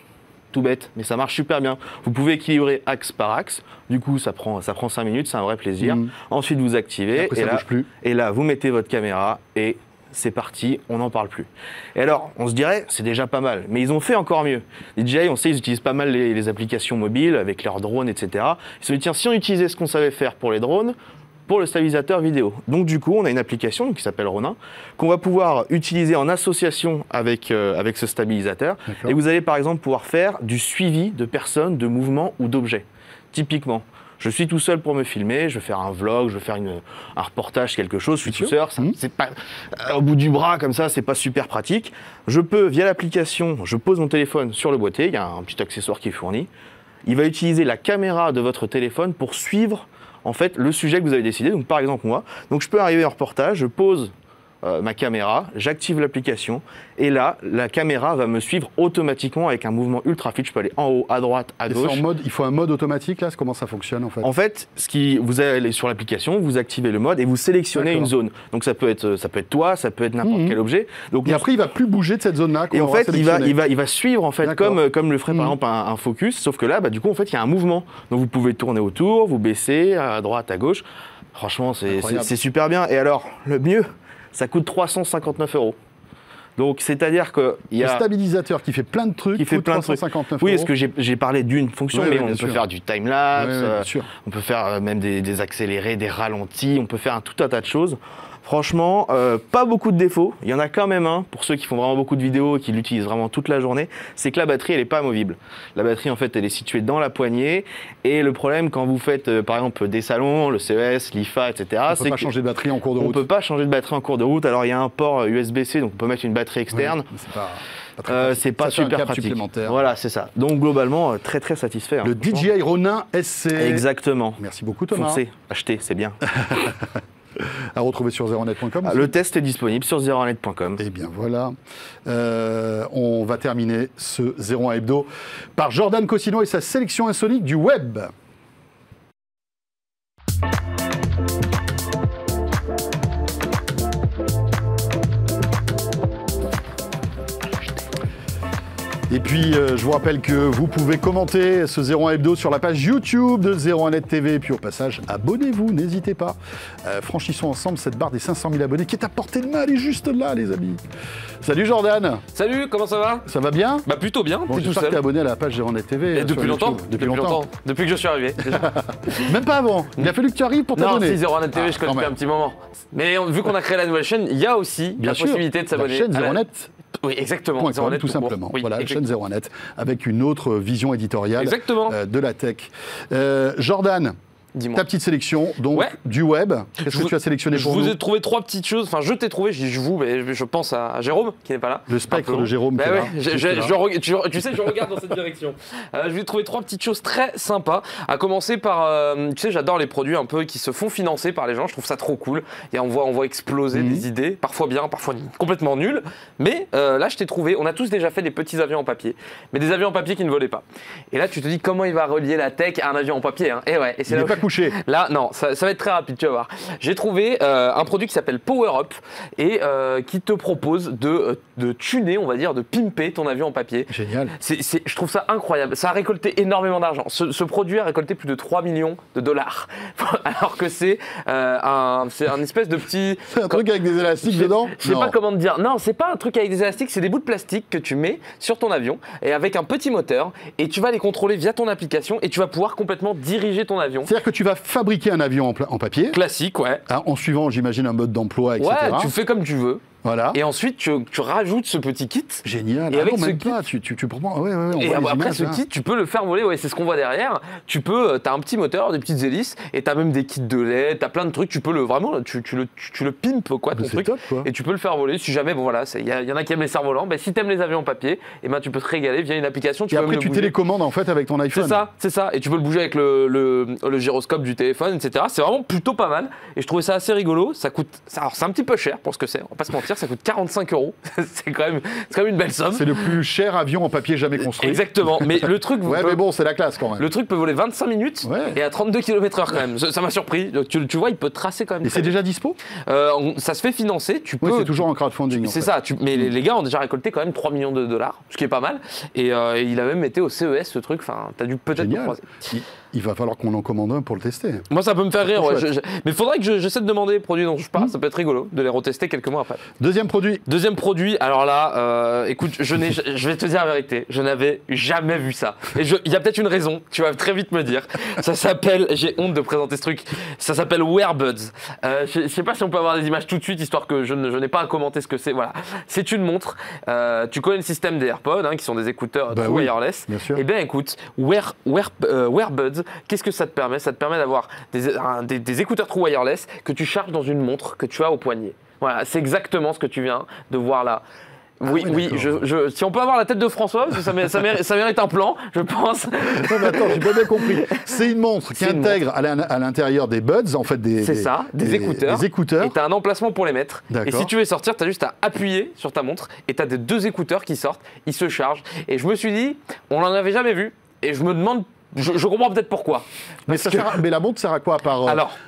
tout bête, mais ça marche super bien. Vous pouvez équilibrer axe par axe, du coup ça prend 5 minutes, c'est un vrai plaisir. Ensuite vous activez, et là vous mettez votre caméra et c'est parti, on n'en parle plus. Et alors, on se dirait, c'est déjà pas mal, mais ils ont fait encore mieux. DJI, on sait, ils utilisent pas mal les applications mobiles avec leurs drones, etc. Ils se sont dit, tiens, si on utilisait ce qu'on savait faire pour les drones, pour le stabilisateur vidéo. Donc du coup, on a une application qui s'appelle Ronin, qu'on va pouvoir utiliser en association avec ce stabilisateur. Et vous allez par exemple pouvoir faire du suivi de personnes, de mouvements ou d'objets. Typiquement, je suis tout seul pour me filmer, je vais faire un vlog, je vais faire un reportage, quelque chose, je suis tout seul, c'est pas au bout du bras comme ça, c'est pas super pratique. Je peux, via l'application, je pose mon téléphone sur le boîtier, il y a un petit accessoire qui est fourni. Il va utiliser la caméra de votre téléphone pour suivre en fait le sujet que vous avez décidé. Donc par exemple moi, donc je peux arriver en reportage, je pose ma caméra, j'active l'application et là, la caméra va me suivre automatiquement avec un mouvement ultra fluide. Je peux aller en haut, à droite, à gauche. Il faut un mode automatique là. Comment ça fonctionne en fait? En fait, vous allez sur l'application, vous activez le mode et vous sélectionnez une zone. Donc ça peut être toi, ça peut être n'importe quel objet. Donc et après, il va plus bouger de cette zone-là. Et en fait, il va suivre en fait comme le ferait par exemple un focus. Sauf que là, du coup, en fait, il y a un mouvement. Donc vous pouvez tourner autour, vous baisser à droite, à gauche. Franchement, c'est super bien. Et alors, le mieux, ça coûte 359 €. Donc, c'est-à-dire qu'il y a... Le stabilisateur qui fait plein de trucs, coûte 359 €. Oui, parce que j'ai parlé d'une fonction, mais on peut faire du time-lapse, on peut faire même des accélérés, des ralentis, on peut faire tout un tas de choses. Franchement, pas beaucoup de défauts. Il y en a quand même un, pour ceux qui font vraiment beaucoup de vidéos et qui l'utilisent vraiment toute la journée, c'est que la batterie, elle n'est pas amovible. La batterie, en fait, elle est située dans la poignée. Et le problème, quand vous faites, par exemple, des salons, le CES, l'IFA, etc., c'est qu'on ne peut pas changer de batterie en cours de route. On ne peut pas changer de batterie en cours de route. Alors, il y a un port USB-C, donc on peut mettre une batterie externe. Oui, c'est pas super pratique. Voilà, c'est ça. Donc, globalement, très, très satisfait. Le DJI Ronin SC. Exactement. Merci beaucoup, Thomas. Foncez, achetez, c'est bien. À retrouver sur zeronet.com. Le test est disponible sur zeronet.com. Et bien voilà. On va terminer ce 01 Hebdo par Jordan Cossino et sa sélection insolite du web. Et puis, je vous rappelle que vous pouvez commenter ce 01 Hebdo sur la page YouTube de 01net TV. Et puis, au passage, abonnez-vous, n'hésitez pas. Franchissons ensemble cette barre des 500 000 abonnés qui est à portée de main. Elle est juste là, les amis. Salut Jordan. Salut, comment ça va? Ça va bien? Bah plutôt bien, bon, j'espère que t'es abonné à la page 01net TV. Et depuis longtemps. Depuis longtemps. Depuis que je suis arrivé. Même pas avant. Il a fallu que tu arrives pour t'abonner. Non, si 01net TV, je connais depuis un petit moment. Mais vu qu'on a créé la nouvelle chaîne, il y a aussi la possibilité de s'abonner. La chaîne 01net. Oui, exactement. Tout simplement. Oui, voilà, la chaîne 01net, avec une autre vision éditoriale de la tech. Jordan, ta petite sélection donc, du web. Qu'est-ce que tu as sélectionné pour nous? Je vous ai trouvé trois petites choses. Enfin, je t'ai trouvé, je dis mais je pense à Jérôme, qui n'est pas là. Le spectre de Jérôme qui est là. Tu sais, je regarde dans cette direction. Je vais trouver trois petites choses très sympas. À commencer par, tu sais, j'adore les produits un peu qui se font financer par les gens. Je trouve ça trop cool. Et on voit exploser des idées, parfois bien, parfois complètement nulles. Mais là, je t'ai trouvé. On a tous déjà fait des petits avions en papier, mais des avions en papier qui ne volaient pas. Et là, tu te dis comment il va relier la tech à un avion en papier, hein. Et c'est là où couché. Là, non, ça va être très rapide, tu vas voir. J'ai trouvé un produit qui s'appelle Power Up et qui te propose de tuner, on va dire, de pimper ton avion en papier. Génial. Je trouve ça incroyable. Ça a récolté énormément d'argent. Ce produit a récolté plus de 3 millions de dollars. Alors que c'est un espèce de petit... C'est un truc avec des élastiques dedans? Je sais pas comment te dire. Non, c'est pas un truc avec des élastiques, c'est des bouts de plastique que tu mets sur ton avion et avec un petit moteur et tu vas les contrôler via ton application et tu vas pouvoir complètement diriger ton avion. C'est-à-dire que tu vas fabriquer un avion en papier. Classique, ouais. En suivant, j'imagine, un mode d'emploi, etc. Ouais, tu fais comme tu veux. Voilà. Et ensuite, tu rajoutes ce petit kit. Génial. Et avec ce kit, tu prends. Ouais, on et voit après, ce kit, tu peux le faire voler. Ouais, c'est ce qu'on voit derrière. T'as un petit moteur, des petites hélices, et t'as même des kits de LED. T'as plein de trucs. Tu peux tu le pimpes quoi, ton truc. Top, quoi. Et tu peux le faire voler. Si jamais, bon voilà, il y en a qui aiment les cerfs-volants. Si t'aimes les avions en papier, et tu peux te régaler via une application. Et après, tu télécommandes en fait avec ton iPhone. C'est ça. Et tu peux le bouger avec le gyroscope du téléphone, etc. C'est vraiment plutôt pas mal. Et je trouvais ça assez rigolo. Ça coûte. Alors, c'est un petit peu cher pour ce que c'est. On va pas se mentir. Ça coûte 45 €. C'est quand même une belle somme. C'est le plus cher avion en papier jamais construit. Exactement. Mais le truc. mais bon, c'est la classe quand même. Le truc peut voler 25 minutes et à 32 km/h quand même. Ça m'a surpris. Donc, tu vois, il peut tracer quand même. Et c'est déjà dispo? Ça se fait financer. C'est toujours en crowdfunding. C'est ça. Mais les gars ont déjà récolté quand même 3 millions de dollars, ce qui est pas mal. Et il a même été au CES ce truc. Enfin, t'as dû peut-être le croiser. Il va falloir qu'on en commande un pour le tester. Moi, ça peut me faire rire. Mais il faudrait que j'essaie de demander les produits dont je parle. Ça peut être rigolo de les retester quelques mois après. Deuxième produit. Deuxième produit, alors là, écoute, je vais te dire la vérité, je n'avais jamais vu ça. Et il y a peut-être une raison, tu vas très vite me dire. Ça s'appelle, j'ai honte de présenter ce truc, ça s'appelle Wear Buds. Je ne sais pas si on peut avoir des images tout de suite, histoire que je n'ai pas à commenter ce que c'est. Voilà, c'est une montre. Tu connais le système des AirPods, qui sont des écouteurs true wireless. Bien sûr. Eh bien, écoute, Wear Buds, qu'est-ce que ça te permet? Ça te permet d'avoir des écouteurs true wireless que tu charges dans une montre que tu as au poignet. Voilà, c'est exactement ce que tu viens de voir là. Oui, si on peut avoir la tête de François, parce que ça mérite un plan, je pense. Non, mais attends, j'ai pas bien compris. C'est une montre qui intègre à l'intérieur des buds, en fait, des écouteurs. Et tu as un emplacement pour les mettre. Et si tu veux sortir, tu as juste à appuyer sur ta montre et tu as des 2 écouteurs qui sortent, ils se chargent. Et je me suis dit, on n'en avait jamais vu. Et je me demande, je comprends peut-être pourquoi. Mais la montre sert à quoi?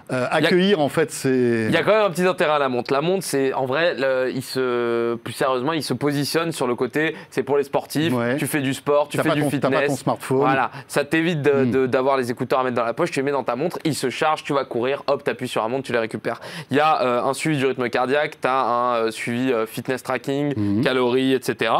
Accueillir, en fait, c'est... Il y a quand même un petit intérêt à la montre. La montre, c'est en vrai, plus sérieusement, il se positionne sur le côté, c'est pour les sportifs, tu fais du sport, tu fais du fitness. T'as pas ton smartphone. Voilà, ça t'évite d'avoir les écouteurs à mettre dans la poche, tu les mets dans ta montre, ils se chargent, tu vas courir, hop, t'appuies sur la montre, tu les récupères. Il y a un suivi du rythme cardiaque, t'as un suivi fitness tracking, calories, etc.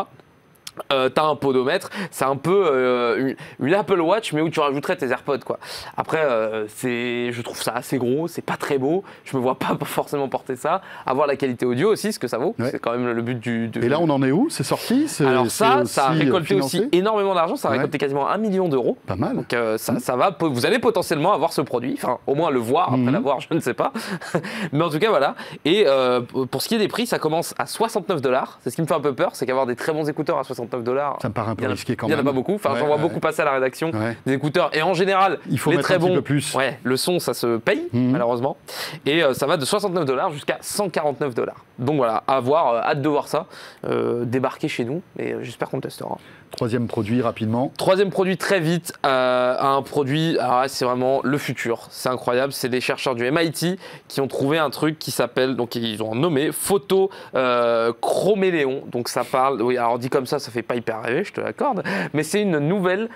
T'as un podomètre, c'est un peu une Apple Watch mais où tu rajouterais tes AirPods quoi. Après je trouve ça assez gros, c'est pas très beau, je me vois pas forcément porter ça, avoir la qualité audio aussi, ce que ça vaut, c'est quand même le but Et là on en est où? C'est sorti? Alors ça a récolté aussi énormément d'argent, ça a récolté quasiment 1 million d'euros. Pas mal. Donc ça va, vous allez potentiellement avoir ce produit, enfin au moins le voir, après l'avoir je ne sais pas. Mais en tout cas voilà, et pour ce qui est des prix, ça commence à $69, c'est ce qui me fait un peu peur, c'est qu'avoir des très bons écouteurs à $69, ça me paraît un peu risqué quand même. Il n'y en a pas beaucoup. Enfin, j'en vois beaucoup passer à la rédaction des écouteurs. Et en général, il faut les mettre très un petit bons, peu plus. Le son, ça se paye, malheureusement. Et ça va de $69 jusqu'à $149. Donc voilà, à voir, hâte de voir ça débarquer chez nous. Et j'espère qu'on le testera. Troisième produit, rapidement. Troisième produit, très vite. Un produit, alors là, c'est vraiment le futur. C'est incroyable. C'est des chercheurs du MIT qui ont trouvé un truc qui s'appelle, donc ils ont nommé Photo Chroméléon. Donc ça parle, oui, alors dit comme ça fait pas hyper rêver, je te l'accorde. Mais c'est une nouvelle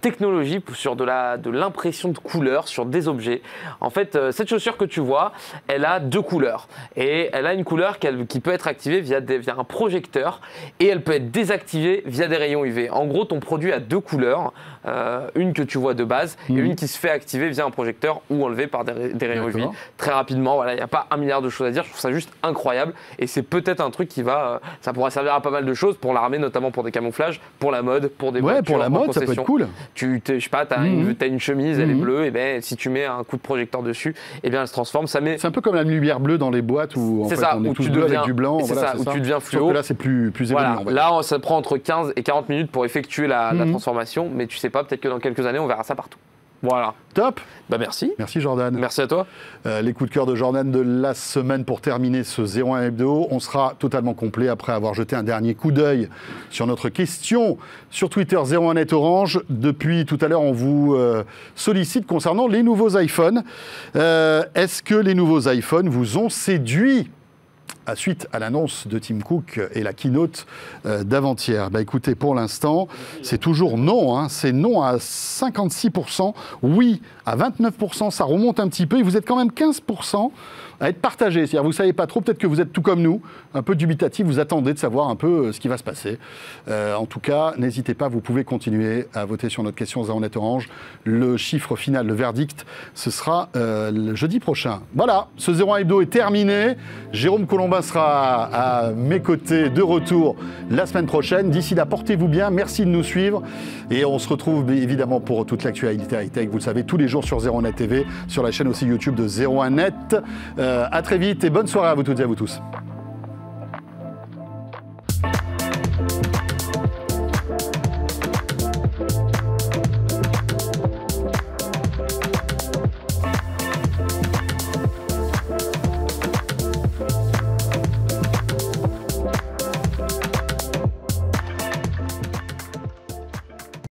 technologie sur de l'impression de couleurs sur des objets. En fait, cette chaussure que tu vois, elle a 2 couleurs. Et elle a une couleur qui peut être activée via un projecteur et elle peut être désactivée via des rayons UV. En gros, ton produit a 2 couleurs, une que tu vois de base et une qui se fait activer via un projecteur ou enlevée par des rayons UV. Très rapidement, voilà, il n'y a pas 1 milliard de choses à dire, je trouve ça juste incroyable et c'est peut-être un truc qui ça pourra servir à pas mal de choses, pour l'armée notamment, pour des camouflages, pour la mode, pour des voitures. Pour la mode, ça peut être cool. Je sais pas, t'as une chemise, elle est bleue, et ben si tu mets un coup de projecteur dessus, et bien elle se transforme. C'est un peu comme la lumière bleue dans les boîtes où on est tous bleus avec du blanc. C'est ça, où tu deviens fluo. Sauf que là, c'est plus évolué. Là, ça prend entre 15 et 40 minutes pour effectuer la transformation, mais tu sais pas, peut-être que dans quelques années, on verra ça partout. Voilà. Top. Bah merci. Merci Jordan. Merci à toi. Les coups de cœur de Jordan de la semaine pour terminer ce 01 Hebdo. On sera totalement complet après avoir jeté un dernier coup d'œil sur notre question sur Twitter 01net Orange. Depuis tout à l'heure, on vous sollicite concernant les nouveaux iPhones. Est-ce que les nouveaux iPhones vous ont séduit suite à l'annonce de Tim Cook et la keynote d'avant-hier? Écoutez, pour l'instant, c'est toujours non. C'est non à 56%, oui à 29%, ça remonte un petit peu. Et vous êtes quand même 15% à être partagé. C'est-à-dire, vous ne savez pas trop, peut-être que vous êtes tout comme nous, un peu dubitatif, vous attendez de savoir un peu ce qui va se passer. En tout cas, n'hésitez pas, vous pouvez continuer à voter sur notre question 01net Orange. Le chiffre final, le verdict, ce sera le jeudi prochain. Voilà, ce 01 Hebdo est terminé. Jérôme Colombin sera à mes côtés de retour la semaine prochaine. D'ici là, portez-vous bien, merci de nous suivre. Et on se retrouve évidemment pour toute l'actualité high-tech, vous le savez, tous les jours sur 01net TV, sur la chaîne aussi YouTube de 01net. À très vite et bonne soirée à vous toutes et à vous tous.